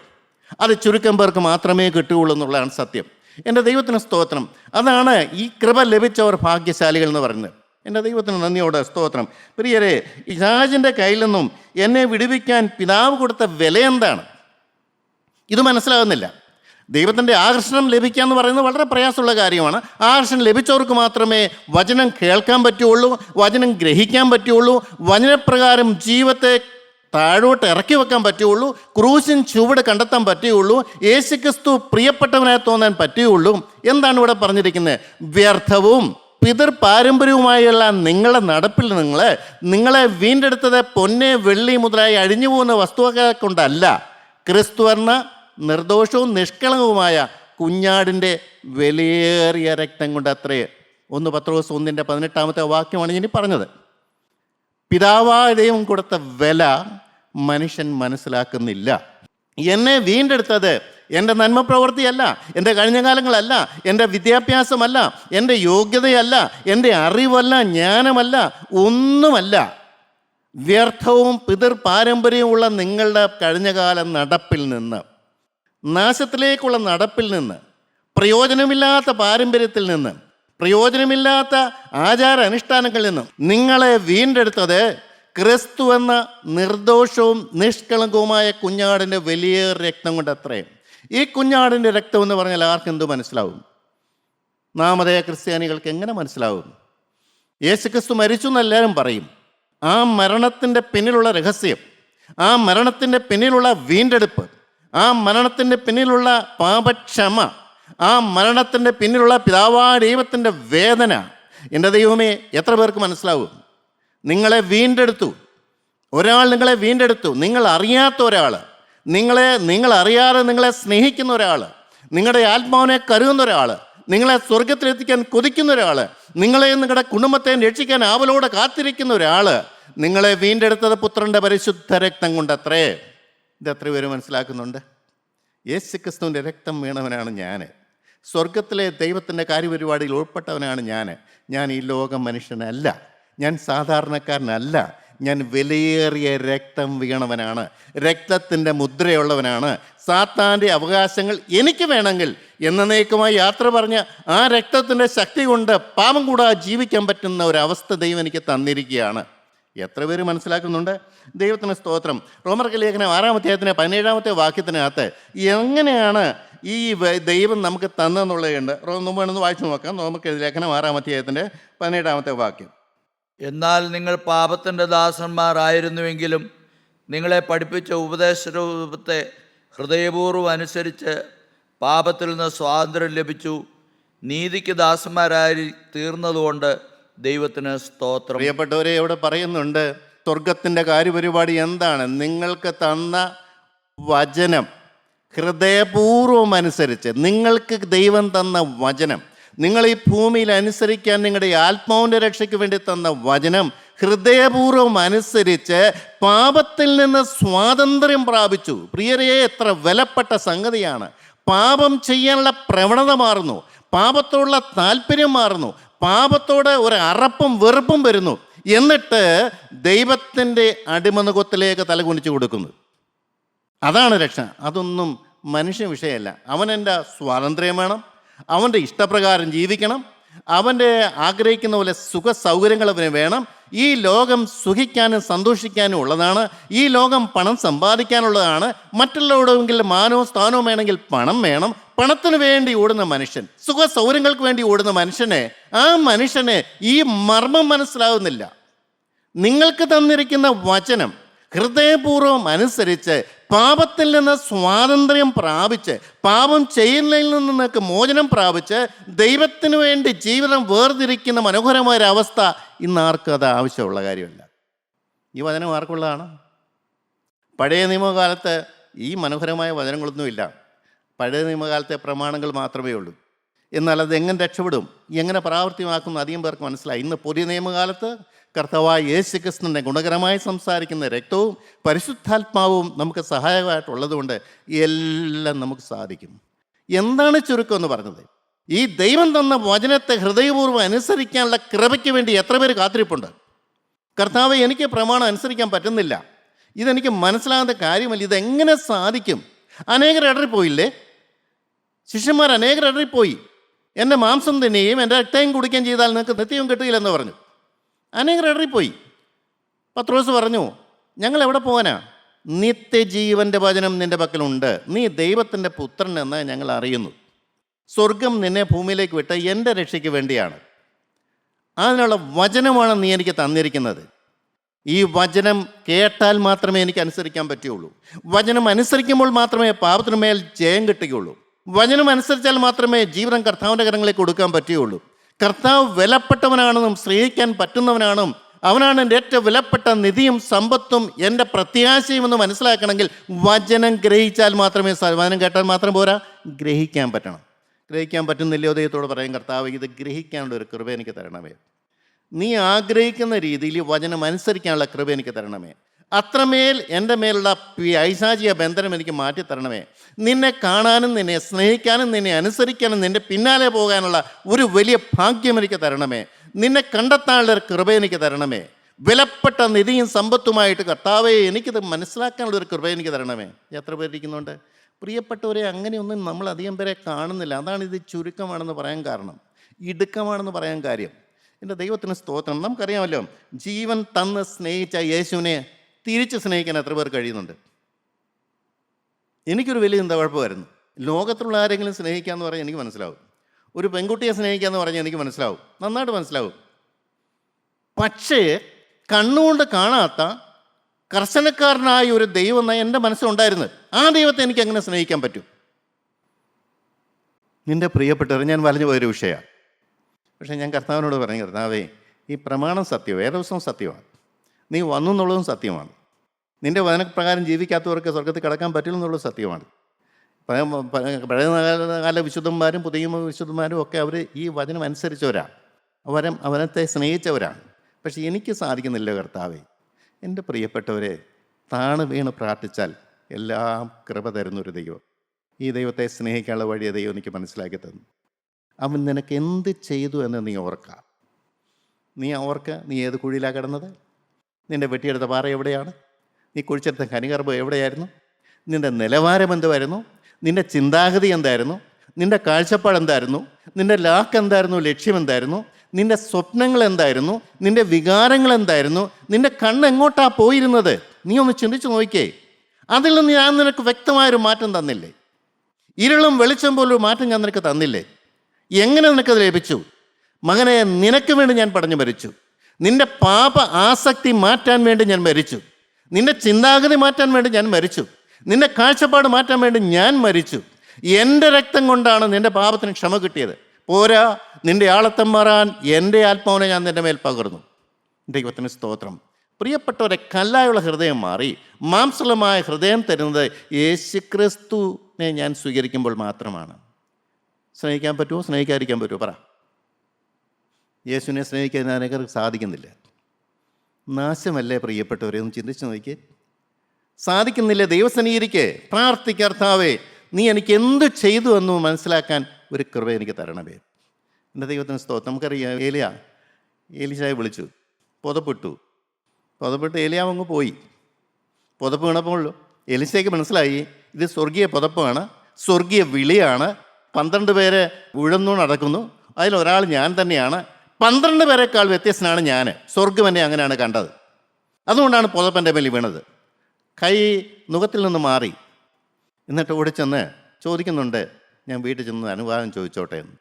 അത് ചുരുക്കം പേർക്ക് മാത്രമേ കിട്ടുകയുള്ളൂ എന്നുള്ളതാണ് സത്യം. എൻ്റെ ദൈവത്തിന് സ്തോത്രം. അതാണ് ഈ കൃപ ലഭിച്ചവർ ഭാഗ്യശാലികൾ എന്ന് പറയുന്നത്. എൻ്റെ ദൈവത്തിന് നന്ദിയോടെ സ്തോത്രം. പ്രിയരെ, പിശാചിൻ്റെ കയ്യിൽ നിന്നും എന്നെ വിടുവിക്കാൻ പിതാവ് കൊടുത്ത വില എന്താണ്? ഇത് മനസ്സിലാകുന്നില്ല. ദൈവത്തിൻ്റെ ആകർഷണം ലഭിക്കുക എന്ന് പറയുന്നത് വളരെ പ്രയാസമുള്ള കാര്യമാണ്. ആകർഷണം ലഭിച്ചവർക്ക് മാത്രമേ വചനം കേൾക്കാൻ പറ്റുള്ളൂ, വചനം ഗ്രഹിക്കാൻ പറ്റുള്ളൂ, വചനപ്രകാരം ജീവിതത്തെ താഴോട്ട് ഇറക്കി വെക്കാൻ പറ്റുള്ളൂ, ക്രൂശിൻ ചുവട് കണ്ടെത്താൻ പറ്റുകയുള്ളൂ, യേശുക്രിസ്തു പ്രിയപ്പെട്ടവനായി തോന്നാൻ പറ്റുകയുള്ളൂ. എന്താണ് ഇവിടെ പറഞ്ഞിരിക്കുന്നത്? വ്യർത്ഥവും പിതൃ പാരമ്പര്യവുമായുള്ള നിങ്ങളുടെ നടപ്പിൽ നിങ്ങളെ വീണ്ടെടുത്തത് പൊന്നെ വെള്ളി മുതലായി അഴിഞ്ഞു പോകുന്ന വസ്തുക്കളെ കൊണ്ടല്ല, ക്രിസ്തു എന്ന നിർദോഷവും നിഷ്കളങ്കവുമായ കുഞ്ഞാടിൻ്റെ വിലയേറിയ രക്തം കൊണ്ട് അത്രേ. 1 പത്രോസ് 1:18 ഇനി പറഞ്ഞത്. പിതാവായ ദൈവം കൊടുത്ത വില മനുഷ്യൻ മനസ്സിലാക്കുന്നില്ല. എന്നെ വീണ്ടെടുത്തത് എൻ്റെ നന്മ പ്രവൃത്തിയല്ല, എൻ്റെ കഴിഞ്ഞ കാലങ്ങളല്ല, എൻ്റെ വിദ്യാഭ്യാസമല്ല, എൻ്റെ യോഗ്യതയല്ല, എൻ്റെ അറിവല്ല, ജ്ഞാനമല്ല, ഒന്നുമല്ല. വ്യർത്ഥവും പിതൃ പാരമ്പര്യവുമുള്ള നിങ്ങളുടെ കഴിഞ്ഞകാല നടപ്പിൽ നിന്ന്, നാശത്തിലേക്കുള്ള നടപ്പിൽ നിന്ന്, പ്രയോജനമില്ലാത്ത പാരമ്പര്യത്തിൽ നിന്ന്, പ്രയോജനമില്ലാത്ത ആചാര അനുഷ്ഠാനങ്ങളിൽ നിന്നും നിങ്ങളെ വീണ്ടെടുത്തത് ക്രിസ്തു എന്ന നിർദോഷവും നിഷ്കളങ്കവുമായ കുഞ്ഞാടിൻ്റെ വലിയ രക്തം കൊണ്ട് അത്രയും. ഈ കുഞ്ഞാടിൻ്റെ രക്തം എന്ന് പറഞ്ഞാൽ ആർക്കെന്തു മനസ്സിലാവും? നാമധേയ ക്രിസ്ത്യാനികൾക്ക് എങ്ങനെ മനസ്സിലാവും? യേശുക്രിസ്തു മരിച്ചു എന്നെല്ലാവരും പറയും. ആ മരണത്തിൻ്റെ പിന്നിലുള്ള രഹസ്യം, ആ മരണത്തിൻ്റെ പിന്നിലുള്ള വീണ്ടെടുപ്പ്, ആ മരണത്തിൻ്റെ പിന്നിലുള്ള പാപക്ഷമ, ആ മരണത്തിൻ്റെ പിന്നിലുള്ള പിതാവായ ദൈവത്തിൻ്റെ വേദന, എൻ്റെ ദൈവമേ എത്ര പേർക്ക് മനസ്സിലാവും? നിങ്ങളെ വീണ്ടെടുത്തു ഒരാൾ, നിങ്ങളെ വീണ്ടെടുത്തു. നിങ്ങൾ അറിയാത്ത ഒരാൾ, നിങ്ങൾ അറിയാതെ നിങ്ങളെ സ്നേഹിക്കുന്ന ഒരാൾ, നിങ്ങളുടെ ആത്മാവിനെ കരുതുന്ന ഒരാൾ, നിങ്ങളെ സ്വർഗത്തിലെത്തിക്കാൻ കൊതിക്കുന്ന ഒരാൾ, നിങ്ങളെ നിങ്ങളുടെ കുടുംബത്തെ രക്ഷിക്കാൻ ആവലോടെ കാത്തിരിക്കുന്ന ഒരാൾ, നിങ്ങളെ വീണ്ടെടുത്തത് പുത്രൻ്റെ പരിശുദ്ധ രക്തം കൊണ്ടത്രേ. ഇതെത്ര പേര് മനസ്സിലാക്കുന്നുണ്ട്? യേശുക്രിസ്തുവിൻ്റെ രക്തം വീണവനാണ് ഞാൻ. സ്വർഗത്തിലെ ദൈവത്തിൻ്റെ കാര്യപരിപാടിയിൽ ഉൾപ്പെട്ടവനാണ് ഞാൻ ഈ ലോകം മനുഷ്യനല്ല, ഞാൻ സാധാരണക്കാരനല്ല, ഞാൻ വിലയേറിയ രക്തം വീണവനാണ്, രക്തത്തിൻ്റെ മുദ്രയുള്ളവനാണ്. സാത്താൻ്റെ അവകാശങ്ങൾ എനിക്ക് വേണമെങ്കിൽ എന്നേക്കുമായി യാത്ര പറഞ്ഞ് ആ രക്തത്തിൻ്റെ ശക്തി കൊണ്ട് പാപം കൂടാതെ ജീവിക്കാൻ പറ്റുന്ന ഒരവസ്ഥ ദൈവം എനിക്ക് തന്നിരിക്കുകയാണ്. എത്ര പേര് മനസ്സിലാക്കുന്നുണ്ട്? ദൈവത്തിന് സ്തോത്രം. റോമർക്ക് ലേഖനം 6:17 എങ്ങനെയാണ് ഈ ദൈവം നമുക്ക് തന്നെന്നുള്ളതുണ്ട്. മുമ്പ് വായിച്ചു നോക്കാം. റോമർക്ക് ലേഖനം 6:17 എന്നാൽ നിങ്ങൾ പാപത്തിൻ്റെ ദാസന്മാരായിരുന്നുവെങ്കിലും നിങ്ങളെ പഠിപ്പിച്ച ഉപദേശരൂപത്തെ ഹൃദയപൂർവ്വം അനുസരിച്ച് പാപത്തിൽ നിന്ന് സ്വാതന്ത്ര്യം ലഭിച്ചു, നീതിക്ക് ദാസന്മാരായി തീർന്നതുകൊണ്ട് ദൈവത്തിന് സ്തോത്രം. പ്രിയപ്പെട്ടവരെ, ഇവിടെ പറയുന്നുണ്ട് സ്വർഗത്തിൻ്റെ കാര്യപരിപാടി എന്താണ്? നിങ്ങൾക്ക് തന്ന വചനം ഹൃദയപൂർവ്വം അനുസരിച്ച്, നിങ്ങൾക്ക് ദൈവം തന്ന വചനം നിങ്ങൾ ഈ ഭൂമിയിൽ അനുസരിക്കാൻ നിങ്ങളുടെ ആത്മാവിൻ്റെ രക്ഷയ്ക്ക് വേണ്ടി തന്ന വചനം ഹൃദയപൂർവ്വം അനുസരിച്ച് പാപത്തിൽ നിന്ന് സ്വാതന്ത്ര്യം പ്രാപിച്ചു. പ്രിയരേ, എത്ര വിലപ്പെട്ട സംഗതിയാണ്. പാപം ചെയ്യാനുള്ള പ്രവണത മാറുന്നു, പാപത്തോടുള്ള താല്പര്യം മാറുന്നു, പാപത്തോട് ഒരു അറപ്പും വെറുപ്പും വരുന്നു. എന്നിട്ട് ദൈവത്തിൻ്റെ അടിമനുഖത്തിലേക്ക് തലകുനിച്ചു കൊടുക്കുന്നു. അതാണ് രക്ഷ. അതൊന്നും മനുഷ്യ വിഷയമല്ല. അവനെൻ്റെ സ്വാതന്ത്ര്യം വേണം, അവൻ്റെ ഇഷ്ടപ്രകാരം ജീവിക്കണം, അവൻ്റെ ആഗ്രഹിക്കുന്ന പോലെ സുഖ സൗകര്യങ്ങൾ അവന് വേണം. ഈ ലോകം സുഖിക്കാനും സന്തോഷിക്കാനും ഉള്ളതാണ്. ഈ ലോകം പണം സമ്പാദിക്കാനുള്ളതാണ്. മറ്റുള്ളവരോടെങ്കിൽ മാനവും സ്ഥാനവും വേണമെങ്കിൽ പണം വേണം. പണത്തിന് വേണ്ടി ഓടുന്ന മനുഷ്യൻ, സുഖ സൗകര്യങ്ങൾക്ക് വേണ്ടി ഓടുന്ന ആ മനുഷ്യന് ഈ മർമ്മം മനസ്സിലാവുന്നില്ല. നിങ്ങൾക്ക് തന്നിരിക്കുന്ന വചനം ഹൃദയപൂർവ്വം അനുസരിച്ച് പാപത്തിൽ നിന്ന് സ്വാതന്ത്ര്യം പ്രാപിച്ച്, പാപം ചെയ്യുന്നതിൽ നിന്ന് നിങ്ങൾക്ക് മോചനം പ്രാപിച്ച് ദൈവത്തിന് വേണ്ടി ജീവിതം വേർതിരിക്കുന്ന മനോഹരമായൊരവസ്ഥ ഇന്ന് ആർക്കും അത് ആവശ്യമുള്ള കാര്യമല്ല. ഈ വചനം ആർക്കുള്ളതാണ്? പഴയ നിയമകാലത്ത് ഈ മനോഹരമായ വചനങ്ങളൊന്നുമില്ല. പഴയ നിയമകാലത്തെ പ്രമാണങ്ങൾ മാത്രമേ ഉള്ളൂ. എന്നാൽ അത് എങ്ങനെ രക്ഷപ്പെടും, എങ്ങനെ പ്രാവർത്തികമാക്കുന്നു അധികം പേർക്ക് മനസ്സിലായി. ഇന്ന് പുതിയ നിയമകാലത്ത് കർത്താവായ യേശുക്രിസ്തുവിൻ്റെ ഗുണകരമായി സംസാരിക്കുന്ന രക്തവും പരിശുദ്ധാത്മാവും നമുക്ക് സഹായകമായിട്ടുള്ളതുകൊണ്ട് എല്ലാം നമുക്ക് സാധിക്കും. എന്താണ് ചുരുക്കം എന്ന് പറഞ്ഞത്? ഈ ദൈവം തന്ന വചനത്തെ ഹൃദയപൂർവ്വം അനുസരിക്കാനുള്ള കൃപയ്ക്ക് വേണ്ടി എത്ര പേര് കാത്തിരിപ്പുണ്ട്? കർത്താവെ, എനിക്ക് പ്രമാണം അനുസരിക്കാൻ പറ്റുന്നില്ല, ഇതെനിക്ക് മനസ്സിലാകുന്ന കാര്യമല്ല, ഇതെങ്ങനെ സാധിക്കും? അനേകർ ഇടറിപ്പോയില്ലേ? ശിഷ്യന്മാർ അനേകർ ഇടറിപ്പോയി. എൻ്റെ മാംസം തിന്നുകയും എൻ്റെ രക്തം കുടിക്കുകയും ചെയ്താൽ നിങ്ങൾക്ക് നിത്യവും കിട്ടുകയില്ലെന്ന് പറഞ്ഞു. അനേകർ ഇടറിപ്പോയി. പത്രോസ് പറഞ്ഞു, ഞങ്ങൾ എവിടെ പോകാനാ? നിത്യജീവൻ്റെ വചനം നിൻ്റെ പക്കലുണ്ട്, നീ ദൈവത്തിൻ്റെ പുത്രൻ എന്ന് ഞങ്ങൾ അറിയുന്നു. സ്വർഗം നിന്നെ ഭൂമിയിലേക്ക് വിട്ട് എൻ്റെ രക്ഷയ്ക്ക് വേണ്ടിയാണ്. അതിനുള്ള വചനമാണ് നീ എനിക്ക് തന്നിരിക്കുന്നത്. ഈ വചനം കേട്ടാൽ മാത്രമേ എനിക്ക് അനുസരിക്കാൻ പറ്റുകയുള്ളൂ. വചനം അനുസരിക്കുമ്പോൾ മാത്രമേ പാപത്തിനു മേൽ ജയം കിട്ടുകയുള്ളൂ. വചനം അനുസരിച്ചാൽ മാത്രമേ ജീവിതം കർത്താവിൻ്റെ കരങ്ങളിലേക്ക് കൊടുക്കാൻ പറ്റുകയുള്ളൂ. കർത്താവ് വിലപ്പെട്ടവനാണെന്നും സ്നേഹിക്കാൻ പറ്റുന്നവനാണെന്നും അവനാണ് എൻ്റെ ഏറ്റവും വിലപ്പെട്ട നിധിയും സമ്പത്തും എൻ്റെ പ്രത്യാശയും എന്ന് മനസ്സിലാക്കണമെങ്കിൽ വചനം ഗ്രഹിച്ചാൽ മാത്രമേ, വചനം കേട്ടാൽ മാത്രം പോരാ, ഗ്രഹിക്കാൻ പറ്റണം. ഗ്രഹിക്കാൻ പറ്റുന്നില്ലയോ? ദൈവത്തോട് പറയും, കർത്താവ്, ഇത് ഗ്രഹിക്കാനുള്ള ഒരു കൃപ എനിക്ക് തരണമേ. നീ ആഗ്രഹിക്കുന്ന രീതിയിൽ വചനം അനുസരിക്കാനുള്ള കൃപ എനിക്ക് തരണമേ. അത്രമേൽ എൻ്റെ മേലുള്ള ഐശാചിക ബന്ധനം എനിക്ക് മാറ്റി തരണമേ. നിന്നെ കാണാനും നിന്നെ സ്നേഹിക്കാനും നിന്നെ അനുസരിക്കാനും നിൻ്റെ പിന്നാലെ പോകാനുള്ള ഒരു വലിയ ഭാഗ്യം എനിക്ക് തരണമേ. നിന്നെ കണ്ടെത്താനുള്ള ഒരു കൃപ എനിക്ക് തരണമേ. വിലപ്പെട്ട നിധിയും സമ്പത്തുമായിട്ട് കർത്താവേ, എനിക്കിത് മനസ്സിലാക്കാനുള്ള ഒരു കൃപ എനിക്ക് തരണമേ. എത്ര പേരിരിക്കുന്നുണ്ട്? പ്രിയപ്പെട്ടവരെ, അങ്ങനെയൊന്നും നമ്മൾ അധികം പേരെ കാണുന്നില്ല. അതാണ് ഇത് ചുരുക്കമാണെന്ന് പറയാൻ കാരണം, ഇടുക്കമാണെന്ന് പറയാൻ കാര്യം. എൻ്റെ ദൈവത്തിന് സ്തോത്രം. നമുക്കറിയാമല്ലോ, ജീവൻ തന്ന് സ്നേഹിച്ച യേശുവിനെ തിരിച്ച് സ്നേഹിക്കാൻ എത്ര പേർ കഴിയുന്നുണ്ട്? എനിക്കൊരു വലിയ കുഴപ്പമായിരുന്നു. ലോകത്തിലുള്ള ആരെങ്കിലും സ്നേഹിക്കാമെന്ന് പറഞ്ഞാൽ എനിക്ക് മനസ്സിലാവും. ഒരു പെൺകുട്ടിയെ സ്നേഹിക്കാമെന്ന് പറഞ്ഞാൽ എനിക്ക് മനസ്സിലാവും, നന്നായിട്ട് മനസ്സിലാവും. പക്ഷേ കണ്ണുകൊണ്ട് കാണാത്ത കർശനക്കാരനായ ഒരു ദൈവം എൻ്റെ മനസ്സിലുണ്ടായിരുന്നത്. ആ ദൈവത്തെ എനിക്ക് എങ്ങനെ സ്നേഹിക്കാൻ പറ്റും? നിൻ്റെ പ്രിയപ്പെട്ടവർ, ഞാൻ വലഞ്ഞു പോയൊരു വിഷയമാണ്. പക്ഷേ ഞാൻ കർത്താവിനോട് പറഞ്ഞു, കർത്താവേ, ഈ പ്രമാണം സത്യമാണ്, വേദപുസ്തകം സത്യമാണ്, നീ വന്നു എന്നുള്ളതും സത്യമാണ്, നിൻ്റെ വചനപ്രകാരം ജീവിക്കാത്തവർക്ക് സ്വർഗത്തിൽ കടക്കാൻ പറ്റില്ല എന്നുള്ളത് സത്യമാണ്. പഴയകാല വിശുദ്ധന്മാരും പുതിയ വിശുദ്ധന്മാരും ഒക്കെ അവർ ഈ വചനം അനുസരിച്ചവരാണ്, അവനത്തെ സ്നേഹിച്ചവരാണ്. പക്ഷെ എനിക്ക് സാധിക്കുന്നില്ല കർത്താവേ. എൻ്റെ പ്രിയപ്പെട്ടവരെ, താണ് വീണ് പ്രാർത്ഥിച്ചാൽ എല്ലാം കൃപ തരുന്നൊരു ദൈവം, ഈ ദൈവത്തെ സ്നേഹിക്കാനുള്ള വഴിയ ദൈവം എനിക്ക് മനസ്സിലാക്കി തന്നു. അവൻ നിനക്ക് എന്ത് ചെയ്തു എന്ന് നീ ഓർക്കുക. നീ ഏത് കുഴിയിലാണ് കിടന്നത്? നിൻ്റെ വെട്ടിയെടുത്ത പാറ എവിടെയാണ്? നീ കുഴിച്ചെടുത്ത കനികർമ്മം എവിടെയായിരുന്നു? നിൻ്റെ നിലവാരം എന്തായിരുന്നു? നിൻ്റെ ചിന്താഗതി എന്തായിരുന്നു? നിൻ്റെ കാഴ്ചപ്പാട് എന്തായിരുന്നു? നിൻ്റെ ലാക്ക് എന്തായിരുന്നു? ലക്ഷ്യം എന്തായിരുന്നു? നിൻ്റെ സ്വപ്നങ്ങൾ എന്തായിരുന്നു? നിൻ്റെ വികാരങ്ങൾ എന്തായിരുന്നു? നിൻ്റെ കണ്ണ് എങ്ങോട്ടാ പോയിരുന്നത്? നീ ഒന്ന് ചിന്തിച്ച് നോക്കിക്കേ. അതിൽ നിന്ന് ഞാൻ നിനക്ക് വ്യക്തമായൊരു മാറ്റം തന്നില്ലേ? ഇരുളും വെളിച്ചം പോലൊരു മാറ്റം ഞാൻ നിനക്ക് തന്നില്ലേ? എങ്ങനെ നിനക്കത് ലഭിച്ചു? മകനെ, നിനക്ക് വേണ്ടി ഞാൻ പടഞ്ഞു മരിച്ചു. നിൻ്റെ പാപ ആസക്തി മാറ്റാൻ വേണ്ടി ഞാൻ മരിച്ചു. നിൻ്റെ ചിന്താഗതി മാറ്റാൻ വേണ്ടി ഞാൻ മരിച്ചു. നിൻ്റെ കാഴ്ചപ്പാട് മാറ്റാൻ വേണ്ടി ഞാൻ മരിച്ചു. എൻ്റെ രക്തം കൊണ്ടാണ് നിൻ്റെ പാപത്തിന് ക്ഷമ കിട്ടിയത്. പോരാ, നിൻ്റെ ആളത്തം മാറാൻ എൻ്റെ ആത്മാവിനെ ഞാൻ നിൻ്റെ മേൽ പകർന്നു. ദൈവത്തിന് സ്തോത്രം. പ്രിയപ്പെട്ടവരെ, കല്ലായുള്ള ഹൃദയം മാറി മാംസളമായ ഹൃദയം തരുന്നത് യേശുക്രിസ്തുവിനെ ഞാൻ സ്വീകരിക്കുമ്പോൾ മാത്രമാണ്. സ്നേഹിക്കാൻ പറ്റുമോ? സ്നേഹിക്കാതിരിക്കാൻ പറ്റുമോ? പറ. യേശുവിനെ സ്നേഹിക്കാൻ അനേകർക്ക് സാധിക്കുന്നില്ല. നാശമല്ലേ പ്രിയപ്പെട്ടവരെ? ഒന്ന് ചിന്തിച്ച് നോക്കിയേ. സാധിക്കുന്നില്ല. ദൈവസന്നിധിയിലേക്ക് പ്രാർത്ഥിക്കുക, കർത്താവേ നീ എനിക്ക് എന്ത് ചെയ്തു എന്ന് മനസ്സിലാക്കാൻ ഒരു കൃപ എനിക്ക് തരണമേ. എൻ്റെ ദൈവത്തിന് സ്തോത്രം. നമുക്കറിയാം, ഏലീശായെ വിളിച്ചു, പുതപ്പിട്ട് ഏലിയാവ് അങ്ങ് പോയി. പുതപ്പ് വീണപ്പോൾ എലീശയ്ക്ക് മനസ്സിലായി ഇത് സ്വർഗീയ പുതപ്പാണ്, സ്വർഗീയ വിളിയാണ്. 12 പേരെ ഉഴന്നു നടക്കുന്നു, അതിലൊരാൾ ഞാൻ തന്നെയാണ്. 12 പേരെക്കാൾ വ്യത്യസ്തനാണ് ഞാൻ. സ്വർഗം എന്നെ അങ്ങനെയാണ് കണ്ടത്. അതുകൊണ്ടാണ് പുതപ്പൻ്റെ മേലിൽ വീണത്. കൈ നുഖത്തിൽ നിന്ന് മാറി. എന്നിട്ട് ഓടിച്ചെന്ന് ചോദിക്കുന്നുണ്ട്, ഞാൻ വീട്ടിൽ ചെന്ന് അനുവാദം ചോദിച്ചോട്ടെ എന്ന്.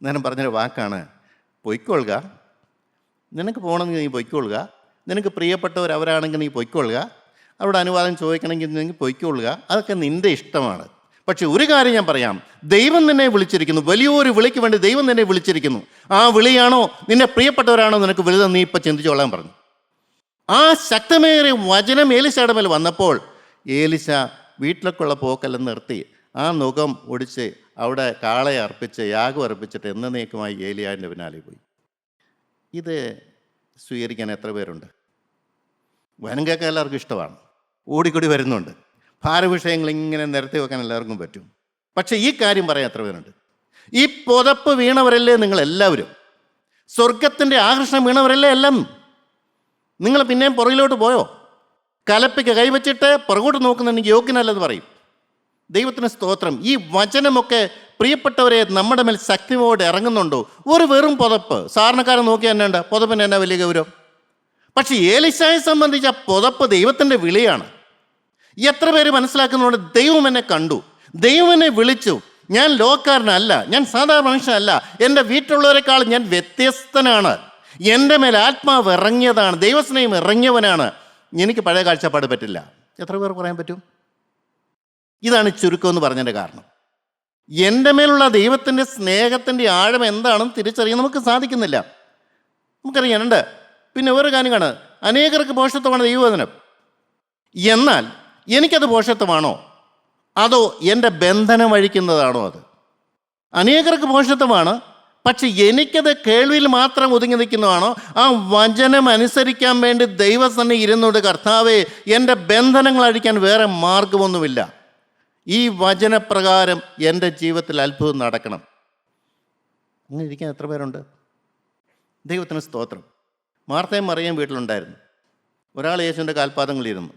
നേരം പറഞ്ഞൊരു വാക്കാണ്, പൊയ്ക്കൊള്ളുക, നിനക്ക് പോകണമെങ്കിൽ നീ പൊയ്ക്കൊള്ളുക, നിനക്ക് പ്രിയപ്പെട്ടവർ അവരാണെങ്കിൽ നീ പൊയ്ക്കൊള്ളുക, അവിടെ അനുവാദം ചോദിക്കണമെങ്കിൽ നീ പൊയ്ക്കൊള്ളുക, അതൊക്കെ നിൻ്റെ ഇഷ്ടമാണ്. പക്ഷെ ഒരു കാര്യം ഞാൻ പറയാം, ദൈവം നിന്നെ വിളിച്ചിരിക്കുന്നു, വലിയൊരു വിളിക്ക് വേണ്ടി ദൈവം നിന്നെ വിളിച്ചിരിക്കുന്നു. ആ വിളിയാണോ, നിന്നെ പ്രിയപ്പെട്ടവരാണോ നിനക്ക് വലുതെന്ന് നീ ഇപ്പം ചിന്തിച്ചോളാൻ പറഞ്ഞു. ആ ശക്തമേറിയ വചനം ഏലിശയുടെ മേൽ വന്നപ്പോൾ ഏലിശ വീട്ടിലേക്കുള്ള പോക്കെല്ലാം നിർത്തി ആ നുകം ഒടിച്ച് അവിടെ കാളയെ അർപ്പിച്ച് യാഗം അർപ്പിച്ചിട്ട് എന്നേക്കുമായി ഏലിയാവിൻ്റെ പിന്നാലെ പോയി. ഇത് സ്വീകരിക്കാൻ എത്ര പേരുണ്ട്? വനം കേൾക്കാൻ എല്ലാവർക്കും ഇഷ്ടമാണ്, ഓടിക്കൂടി വരുന്നുണ്ട്, ഭാരവിഷയങ്ങൾ ഇങ്ങനെ നിരത്തി വെക്കാൻ എല്ലാവർക്കും പറ്റും. പക്ഷെ ഈ കാര്യം പറയാൻ എത്ര പേരുണ്ട്? ഈ പുതപ്പ് വീണവരല്ലേ നിങ്ങളെല്ലാവരും? സ്വർഗത്തിൻ്റെ ആകർഷണം വീണവരല്ലേ എല്ലാം? നിങ്ങൾ പിന്നെയും പുറകിലോട്ട് പോയോ? കലപ്പയ്ക്ക് കൈവച്ചിട്ട് പുറകോട്ട് നോക്കുന്നുണ്ടെങ്കിൽ യോഗ്യനല്ലെന്ന് പറയും. ദൈവത്തിന് സ്തോത്രം. ഈ വചനമൊക്കെ പ്രിയപ്പെട്ടവരെ നമ്മുടെ മേൽ ശക്തിയോടെ ഇറങ്ങുന്നുണ്ടോ? ഒരു വെറും പുതപ്പ് സാധാരണക്കാരൻ നോക്കിയാൽ തന്നെ ഉണ്ട്, പുതപ്പിന് എന്നാ വലിയ ഗൗരവം. പക്ഷെ ഏലീശായെ സംബന്ധിച്ച് ആ പുതപ്പ് ദൈവത്തിൻ്റെ വിളിയാണ്. എത്ര പേര് മനസ്സിലാക്കുന്നുണ്ട്? ദൈവം എന്നെ കണ്ടു, ദൈവം എന്നെ വിളിച്ചു, ഞാൻ ലോകക്കാരനല്ല, ഞാൻ സാധാരണ മനുഷ്യനല്ല, എൻ്റെ വീട്ടിലുള്ളവരെക്കാൾ ഞാൻ വ്യത്യസ്തനാണ്, എൻ്റെ മേൽ ആത്മാവ് ഇറങ്ങിയതാണ്, ദൈവസ്നേഹം ഇറങ്ങിയവനാണ്, എനിക്ക് പഴയ കാഴ്ചപ്പാട് പറ്റില്ല. എത്ര പേർ പറയാൻ പറ്റും? ഇതാണ് ചുരുക്കം എന്ന് പറഞ്ഞതിൻ്റെ കാരണം. എൻ്റെ മേലുള്ള ദൈവത്തിൻ്റെ സ്നേഹത്തിൻ്റെ ആഴം എന്താണെന്ന് തിരിച്ചറിയാൻ നമുക്ക് സാധിക്കുന്നില്ല. നമുക്കറിയാനുണ്ട്. പിന്നെ വേറെ കാര്യം കാണുക, അനേകർക്ക് പോഷത്വമാണ് ദൈവവചനം. എന്നാൽ എനിക്കത് പോഷത്വമാണോ അതോ എൻ്റെ ബന്ധനം അഴിക്കുന്നതാണോ? അത് അനേകർക്ക് പോഷത്വമാണ്, പക്ഷെ എനിക്കത് കേൾവിയിൽ മാത്രം ഒതുങ്ങി നിൽക്കുന്നതാണോ? ആ വചനം അനുസരിക്കാൻ വേണ്ടി ദൈവസന്നിധി ഇരുന്നുകൊണ്ട്, കർത്താവേ എൻ്റെ ബന്ധനങ്ങൾ അഴിക്കാൻ വേറെ മാർഗമൊന്നുമില്ല, ഈ വചനപ്രകാരം എൻ്റെ ജീവിതത്തിൽ അത്ഭുതം നടക്കണം. അങ്ങനെ ഇരിക്കാൻ എത്ര പേരുണ്ട്? ദൈവത്തിന് സ്തോത്രം. മാർത്തയും മറിയയും വീട്ടിലുണ്ടായിരുന്നു. ഒരാൾ യേശുവിൻ്റെ കാൽപാദങ്ങളിലിരുന്നു,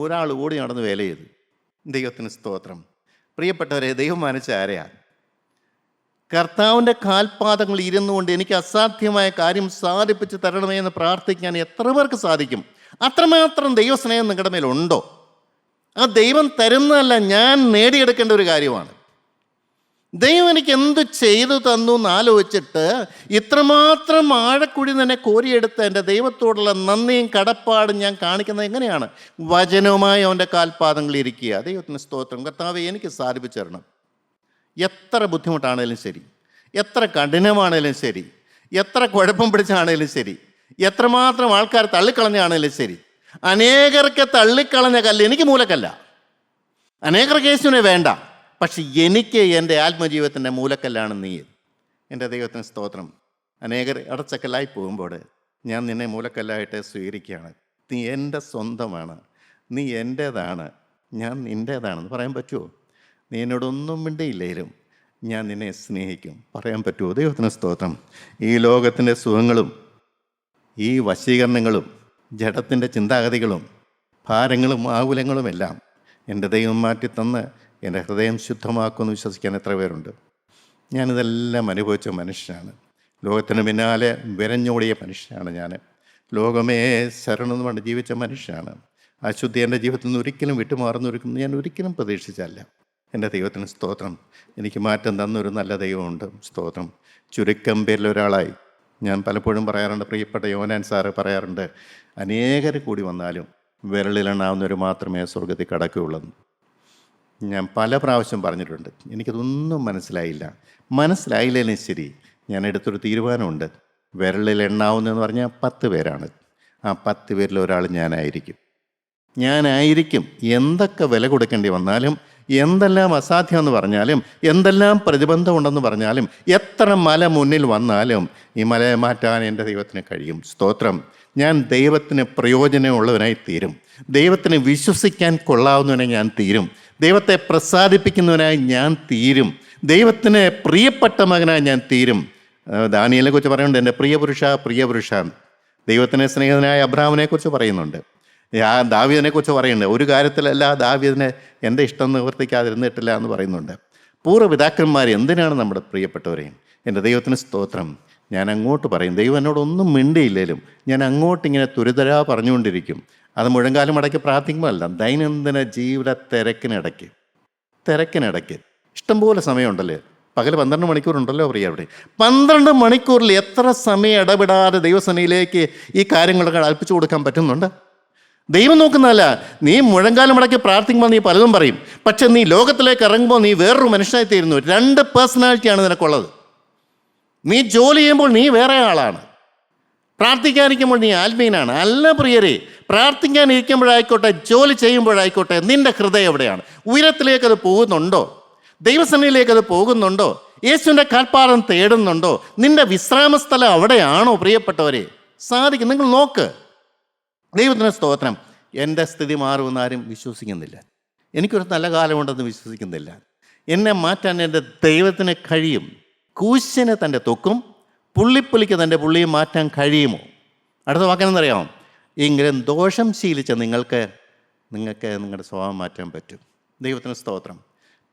ഒരാൾ ഓടി നടന്ന് വേല ചെയ്തു. ദൈവത്തിന് സ്തോത്രം. പ്രിയപ്പെട്ടവരെ, ദൈവം മാനിച്ച ആരെയാണ്? കർത്താവിൻ്റെ കാൽപാദങ്ങൾ ഇരുന്നുകൊണ്ട് എനിക്ക് അസാധ്യമായ കാര്യം സാധിപ്പിച്ച് തരണമേ എന്ന് പ്രാർത്ഥിക്കാൻ എത്ര പേർക്ക് സാധിക്കും? അത്രമാത്രം ദൈവസ്നേഹം നിങ്ങളുടെ മേലുണ്ടോ? ആ ദൈവം തരുന്നതല്ല, ഞാൻ നേടിയെടുക്കേണ്ട ഒരു കാര്യമാണ്. ദൈവം എനിക്ക് എന്ത് ചെയ്തു തന്നു എന്ന് ആലോചിച്ചിട്ട് ഇത്രമാത്രം ആഴക്കുഴി തന്നെ കോരിയെടുത്ത് എൻ്റെ ദൈവത്തോടുള്ള നന്ദിയും കടപ്പാടും ഞാൻ കാണിക്കുന്നത് എങ്ങനെയാണ്? വചനവുമായി അവൻ്റെ കാൽപാദങ്ങളിൽ ഇരിക്കുക. ദൈവത്തിന് സ്തോത്രം. കർത്താവേ എനിക്ക് സാധിപ്പിച്ചു തരണം. എത്ര ബുദ്ധിമുട്ടാണേലും ശരി, എത്ര കഠിനമാണേലും ശരി, എത്ര കുഴപ്പം പിടിച്ചാണേലും ശരി, എത്രമാത്രം ആൾക്കാർ തള്ളിക്കളഞ്ഞാണേലും ശരി, അനേകർക്ക് തള്ളിക്കളഞ്ഞ കല്ല് എനിക്ക് മൂലക്കല്ല, അനേകർക്ക് യേശുവിനെ വേണ്ട, പക്ഷെ എനിക്ക് എൻ്റെ ആത്മജീവിതത്തിൻ്റെ മൂലക്കല്ലാണ് നീ. എൻ്റെ ദൈവത്തിന് സ്തോത്രം. അനേകർ അടച്ചക്കല്ലായി പോകുമ്പോൾ ഞാൻ നിന്നെ മൂലക്കല്ലായിട്ട് സ്വീകരിക്കുകയാണ്. നീ എൻ്റെ സ്വന്തമാണ്, നീ എൻ്റേതാണ്, ഞാൻ നിൻ്റേതാണെന്ന് പറയാൻ പറ്റുമോ? നീ എന്നോടൊന്നും മിണ്ടിയില്ലേലും ഞാൻ നിന്നെ സ്നേഹിക്കും പറയാൻ പറ്റുമോ? ദൈവത്തിന് സ്തോത്രം. ഈ ലോകത്തിൻ്റെ സുഖങ്ങളും ഈ വശീകരണങ്ങളും ജഡത്തിൻ്റെ ചിന്താഗതികളും ഭാരങ്ങളും ആകുലങ്ങളുമെല്ലാം എൻ്റെ ദൈവം മാറ്റിത്തന്ന് എൻ്റെ ഹൃദയം ശുദ്ധമാക്കുമെന്ന് വിശ്വസിക്കാൻ എത്ര പേരുണ്ട്? ഞാനിതെല്ലാം അനുഭവിച്ച മനുഷ്യനാണ്. ലോകത്തിന് പിന്നാലെ വിരഞ്ഞോടിയ മനുഷ്യനാണ് ഞാൻ. ലോകമേ ശരണമെന്ന് പറഞ്ഞ് ജീവിച്ച മനുഷ്യനാണ്. അശുദ്ധി എൻ്റെ ജീവിതത്തിൽ നിന്ന് ഒരിക്കലും വിട്ടുമാറുന്നൊരുക്കും ഞാൻ ഒരിക്കലും പ്രതീക്ഷിച്ചല്ല. എൻ്റെ ദൈവത്തിന് സ്തോത്രം. എനിക്ക് മാറ്റം തന്നൊരു നല്ല ദൈവമുണ്ട്. സ്തോത്രം. ചുരുക്കം പേരിൽ ഒരാളായി ഞാൻ പലപ്പോഴും പറയാറുണ്ട്, പ്രിയപ്പെട്ട യോനാൻ സാറ് പറയാറുണ്ട്, അനേകർ കൂടി വന്നാലും വിരലിലെണ്ണാവുന്നവർ മാത്രമേ സ്വർഗത്തിൽ കടക്കുകയുള്ളൂ. ഞാൻ പല പ്രാവശ്യം പറഞ്ഞിട്ടുണ്ട്. എനിക്കതൊന്നും മനസ്സിലായില്ലേലും ശരി, ഞാൻ എടുത്തൊരു തീരുമാനമുണ്ട്. വിരലിൽ എണ്ണാവുന്നതെന്ന് പറഞ്ഞാൽ 10 പേരാണ്. ആ 10 പേരിൽ ഒരാൾ ഞാനായിരിക്കും. എന്തൊക്കെ വില കൊടുക്കേണ്ടി വന്നാലും എന്തെല്ലാം അസാധ്യമെന്ന് പറഞ്ഞാലും, എന്തെല്ലാം പ്രതിബന്ധമുണ്ടെന്ന് പറഞ്ഞാലും, എത്ര മല മുന്നിൽ വന്നാലും ഈ മലയെ മാറ്റാൻ എൻ്റെ ദൈവത്തിന് കഴിയും. സ്തോത്രം. ഞാൻ ദൈവത്തിന് പ്രയോജനമുള്ളവനായി തീരും. ദൈവത്തിന് വിശ്വസിക്കാൻ കൊള്ളാവുന്നവനായി ഞാൻ തീരും. ദൈവത്തെ പ്രസാദിപ്പിക്കുന്നവനായി ഞാൻ തീരും. ദൈവത്തിന് പ്രിയപ്പെട്ട മകനായി ഞാൻ തീരും. ദാനിയേലിനെ കുറിച്ച് പറയുന്നുണ്ട്, എൻ്റെ പ്രിയപുരുഷ. ദൈവത്തിന് സ്നേഹിതനായ അബ്രഹാമിനെ കുറിച്ച് പറയുന്നുണ്ട്. ദാവീദിനെ കുറിച്ച് പറയുന്നുണ്ട്. ഒരു കാര്യത്തിലല്ല ദാവീദിനെ എൻ്റെ ഇഷ്ടം നിവർത്തിക്കാതിരുന്നിട്ടില്ല എന്ന് പറയുന്നുണ്ട്. പൂർവ്വപിതാക്കന്മാർ എന്തിനാണ് നമ്മുടെ പ്രിയപ്പെട്ടവരെയും? എൻ്റെ ദൈവത്തിന് സ്തോത്രം. ഞാൻ അങ്ങോട്ട് പറയും, ദൈവം എന്നോടൊന്നും മിണ്ടിയില്ലേലും ഞാൻ അങ്ങോട്ടിങ്ങനെ തുരിതരാ പറഞ്ഞുകൊണ്ടിരിക്കും. അത് മുഴങ്കാലം അടയ്ക്ക് പ്രാർത്ഥിക്കുമ്പോഴല്ല, ദൈനംദിന ജീവിത തിരക്കിനിടയ്ക്ക് ഇഷ്ടംപോലെ സമയമുണ്ടല്ലേ. പകൽ 12 മണിക്കൂറുണ്ടല്ലോ പ്രിയവിടെ. 12 മണിക്കൂറിൽ എത്ര സമയം ഇടപെടാതെ ദൈവസേനയിലേക്ക് ഈ കാര്യങ്ങളൊക്കെ അൽപ്പിച്ചു കൊടുക്കാൻ പറ്റുന്നുണ്ട്? ദൈവം നോക്കുന്നതല്ല. നീ മുഴങ്കാലം അടയ്ക്ക് പ്രാർത്ഥിക്കുമ്പോൾ നീ പലതും പറയും, പക്ഷെ നീ ലോകത്തിലേക്ക് ഇറങ്ങുമ്പോൾ നീ വേറൊരു മനുഷ്യനായി തീരുന്നു. 2 പേഴ്സണാലിറ്റിയാണ് നിനക്കുള്ളത്. നീ ജോലി ചെയ്യുമ്പോൾ നീ വേറെ ആളാണ്, പ്രാർത്ഥിക്കാനിരിക്കുമ്പോൾ നീ ആത്മീയനാണ്. അല്ല പ്രിയരെ, പ്രാർത്ഥിക്കാനിരിക്കുമ്പോഴായിക്കോട്ടെ, ജോലി ചെയ്യുമ്പോഴായിക്കോട്ടെ, നിന്റെ ഹൃദയം എവിടെയാണ്? ഉയരത്തിലേക്ക് അത് പോകുന്നുണ്ടോ? ദൈവസന്നിധിയിലേക്ക് അത് പോകുന്നുണ്ടോ? യേശുവിൻ്റെ കാൽപ്പാദം തേടുന്നുണ്ടോ? നിന്റെ വിശ്രാമസ്ഥലം അവിടെയാണോ? പ്രിയപ്പെട്ടവരെ, സാധിക്കും. നിങ്ങൾ നോക്ക്. ദൈവത്തിന് സ്തോത്രം. എൻ്റെ സ്ഥിതി മാറുമെന്ന് ആരും വിശ്വസിക്കുന്നില്ല. എനിക്കൊരു നല്ല കാലമുണ്ടെന്ന് വിശ്വസിക്കുന്നില്ല. എന്നെ മാറ്റാൻ എൻ്റെ ദൈവത്തിന് കഴിയും. കൂശന് തൻ്റെ തൊക്കും പുള്ളിപ്പുലിക്ക് തൻ്റെ പുള്ളിയും മാറ്റാൻ കഴിയുമോ? അടുത്ത വാക്കെന്നറിയാമോ? എങ്കിലും ദോഷം ശീലിച്ച നിങ്ങൾക്ക് നിങ്ങളുടെ സ്വഭാവം മാറ്റാൻ പറ്റും. ദൈവത്തിന് സ്തോത്രം.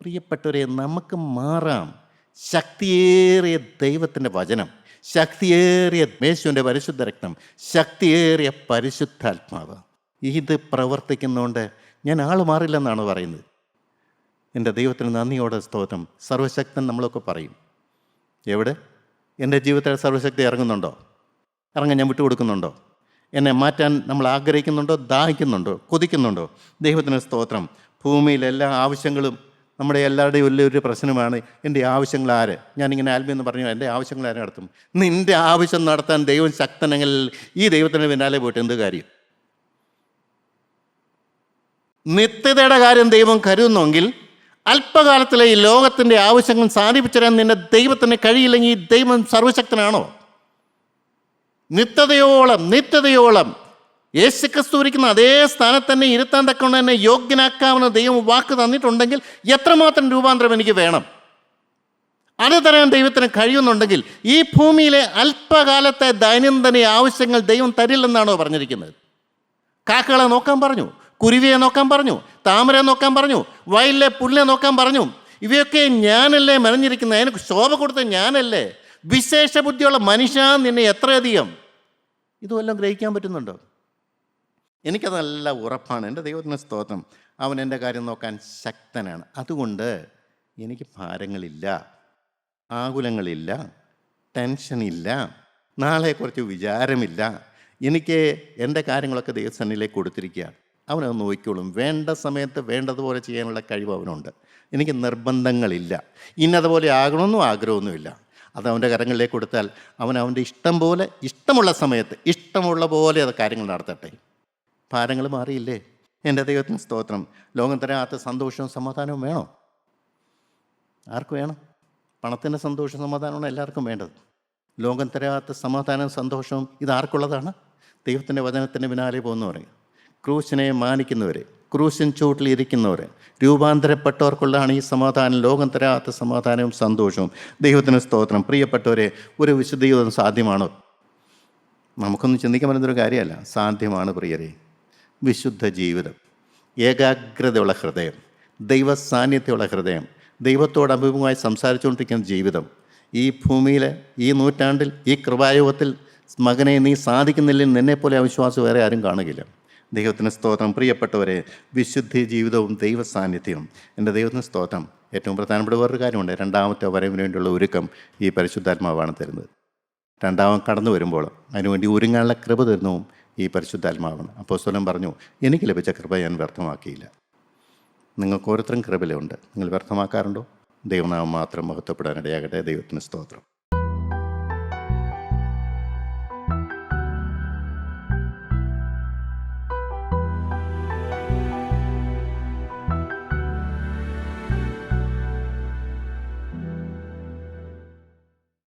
പ്രിയപ്പെട്ടവരെ, നമുക്ക് മാറാം. ശക്തിയേറിയ ദൈവത്തിൻ്റെ വചനം, ശക്തിയേറിയ യേശുവിൻ്റെ പരിശുദ്ധ രക്തം, ശക്തിയേറിയ പരിശുദ്ധാത്മാവ് ഇത് പ്രവർത്തിക്കുന്നതുകൊണ്ട് ഞാൻ ആൾ മാറില്ലെന്നാണ് പറയുന്നത്. എൻ്റെ ദൈവത്തിന് നന്ദിയോടെ സ്തോത്രം. സർവശക്തൻ നമ്മളൊക്കെ പറയും. എവിടെ? എൻ്റെ ജീവിതത്തിൽ സർവശക്തി ഇറങ്ങുന്നുണ്ടോ? ഇറങ്ങാൻ ഞാൻ വിട്ടുകൊടുക്കുന്നുണ്ടോ? എന്നെ മാറ്റാൻ നമ്മൾ ആഗ്രഹിക്കുന്നുണ്ടോ? ദാഹിക്കുന്നുണ്ടോ? കൊതിക്കുന്നുണ്ടോ? ദൈവത്തിന് സ്തോത്രം. ഭൂമിയിലെ എല്ലാ ആവശ്യങ്ങളും നമ്മുടെ എല്ലാവരുടെയും വലിയൊരു പ്രശ്നമാണ്. എൻ്റെ ആവശ്യങ്ങൾ ആര്? ഞാനിങ്ങനെ ആൽബിയെന്ന് പറഞ്ഞു, എൻ്റെ ആവശ്യങ്ങൾ ആര് നടത്തും? നിൻ്റെ ആവശ്യം നടത്താൻ ദൈവം ശക്തനെങ്കിൽ ഈ ദൈവത്തിൻ്റെ പിന്നാലെ പോയിട്ട് എന്ത് കാര്യം? നിത്യതയുടെ കാര്യം ദൈവം കരുതുന്നെങ്കിൽ അല്പകാലത്തിലെ ഈ ലോകത്തിൻ്റെ ആവശ്യങ്ങൾ സാധിപ്പിച്ചു തരാൻ നിൻ്റെ ദൈവത്തിന് കഴിയില്ലെങ്കിൽ ഈ ദൈവം സർവശക്തനാണോ? നിത്യതയോളം യേശുക്രിസ്തു ഇരിക്കുന്ന അതേ സ്ഥാനത്ത് തന്നെ ഇരുത്താൻ തക്കൊണ്ട് തന്നെ യോഗ്യനാക്കാമെന്ന് ദൈവം വാക്ക് തന്നിട്ടുണ്ടെങ്കിൽ എത്രമാത്രം രൂപാന്തരം എനിക്ക് വേണം? അത് തരാൻ ദൈവത്തിന് കഴിയുന്നുണ്ടെങ്കിൽ ഈ ഭൂമിയിലെ അല്പകാലത്തെ ദൈനംദിന ആവശ്യങ്ങൾ ദൈവം തരില്ലെന്നാണോ പറഞ്ഞിരിക്കുന്നത്? കാക്കകളെ നോക്കാൻ പറഞ്ഞു, കുരുവിയെ നോക്കാൻ പറഞ്ഞു, താമരയെ നോക്കാൻ പറഞ്ഞു, വയലിലെ പുല്ലിനെ നോക്കാൻ പറഞ്ഞു. ഇവയൊക്കെ ഞാനല്ലേ മെനഞ്ഞിരിക്കുന്നത്? അതിന് ശോഭ കൊടുത്ത ഞാനല്ലേ? വിശേഷ ബുദ്ധിയുള്ള മനുഷ്യ, നിന്നെ എത്രയധികം ഇതുമെല്ലാം ഗ്രഹിക്കാൻ പറ്റുന്നുണ്ടോ? എനിക്കത് നല്ല ഉറപ്പാണ്. എൻ്റെ ദൈവത്തിന് സ്തോത്രം. അവൻ എൻ്റെ കാര്യം നോക്കാൻ ശക്തനാണ്. അതുകൊണ്ട് എനിക്ക് ഭാരങ്ങളില്ല, ആകുലങ്ങളില്ല, ടെൻഷനില്ല, നാളെക്കുറിച്ച് വിചാരമില്ല. എനിക്ക് എൻ്റെ കാര്യങ്ങളൊക്കെ ദൈവസന്നിധിയിലേക്ക് കൊടുത്തിരിക്കുകയാണ്. അവനത് നോക്കിക്കോളും. വേണ്ട സമയത്ത് വേണ്ടതുപോലെ ചെയ്യാനുള്ള കഴിവ് അവനുണ്ട്. എനിക്ക് നിർബന്ധങ്ങളില്ല. ഇന്നതുപോലെ ആകണമെന്നും ആഗ്രഹമൊന്നുമില്ല. അത് അവൻ്റെ കരങ്ങളിലേക്ക് കൊടുത്താൽ അവൻ അവൻ്റെ ഇഷ്ടം പോലെ, ഇഷ്ടമുള്ള സമയത്ത് ഇഷ്ടമുള്ള പോലെ അത് കാര്യങ്ങൾ നടത്തട്ടെ. ഭാരങ്ങൾ മാറിയില്ലേ? എൻ്റെ ദൈവത്തിന് സ്തോത്രം. ലോകം തരാത്ത സന്തോഷവും സമാധാനവും വേണോ? ആർക്ക് വേണം? പണത്തിൻ്റെ സന്തോഷവും സമാധാനമാണ് എല്ലാവർക്കും വേണ്ടത്. ലോകം തരാത്ത സമാധാനവും സന്തോഷവും ഇതാർക്കുള്ളതാണ്? ദൈവത്തിൻ്റെ വചനത്തിൻ്റെ പിന്നാലെ പോകുന്നവർ, ക്രൂശിനെ മാനിക്കുന്നവർ, ക്രൂശിൻ ചൂട്ടിലിരിക്കുന്നവർ, രൂപാന്തരപ്പെട്ടവർക്കുള്ളതാണ് ഈ സമാധാനം. ലോകം തരാത്ത സമാധാനവും സന്തോഷവും. ദൈവത്തിന് സ്തോത്രം. പ്രിയപ്പെട്ടവരെ, ഒരു വിശുദ്ധ ജീവിതം സാധ്യമാണോ? നമുക്കൊന്നും ചിന്തിക്കാൻ പറ്റുന്നൊരു കാര്യമല്ല. സാധ്യമാണ് പ്രിയരെ. വിശുദ്ധ ജീവിതം, ഏകാഗ്രതയുള്ള ഹൃദയം, ദൈവ സാന്നിധ്യമുള്ള ഹൃദയം, ദൈവത്തോട് അഭിമുഖമായി സംസാരിച്ചുകൊണ്ടിരിക്കുന്ന ജീവിതം. ഈ ഭൂമിയിലെ ഈ നൂറ്റാണ്ടിൽ ഈ കൃപായുഗത്തിൽ മകനെ നീ സാധിക്കുന്നില്ലെങ്കിൽ നിന്നെപ്പോലെ അവിശ്വാസം വേറെ ആരും കാണുകയില്ല. ദൈവത്തിന് സ്തോത്രം. പ്രിയപ്പെട്ടവരെ, വിശുദ്ധ ജീവിതവും ദൈവ സാന്നിധ്യവും. എൻ്റെ ദൈവത്തിന് സ്തോത്രം. ഏറ്റവും പ്രധാനപ്പെട്ട വേറൊരു കാര്യമുണ്ട്. രണ്ടാമത്തെ വരവിന് വേണ്ടിയുള്ള ഒരുക്കം ഈ പരിശുദ്ധാത്മാവാണ് തരുന്നത്. രണ്ടാമത് കടന്നു വരുമ്പോൾ അതിനുവേണ്ടി ഒരുങ്ങാനുള്ള കൃപ തരുന്നതും ഈ പരിശുദ്ധാത്മാവാണ്. അപ്പോസ്തലൻ പറഞ്ഞു, എനിക്ക് ലഭിച്ച കൃപ ഞാൻ വ്യർത്ഥമാക്കിയില്ല. നിങ്ങൾക്ക് ഓരോരുത്തരും കൃപയിലുണ്ട്. നിങ്ങൾ വ്യർത്ഥമാക്കാറുണ്ടോ? ദൈവനാമം മാത്രം മഹത്വപ്പെടാനിടയാകട്ടെ. ദൈവത്തിന് സ്തോത്രം.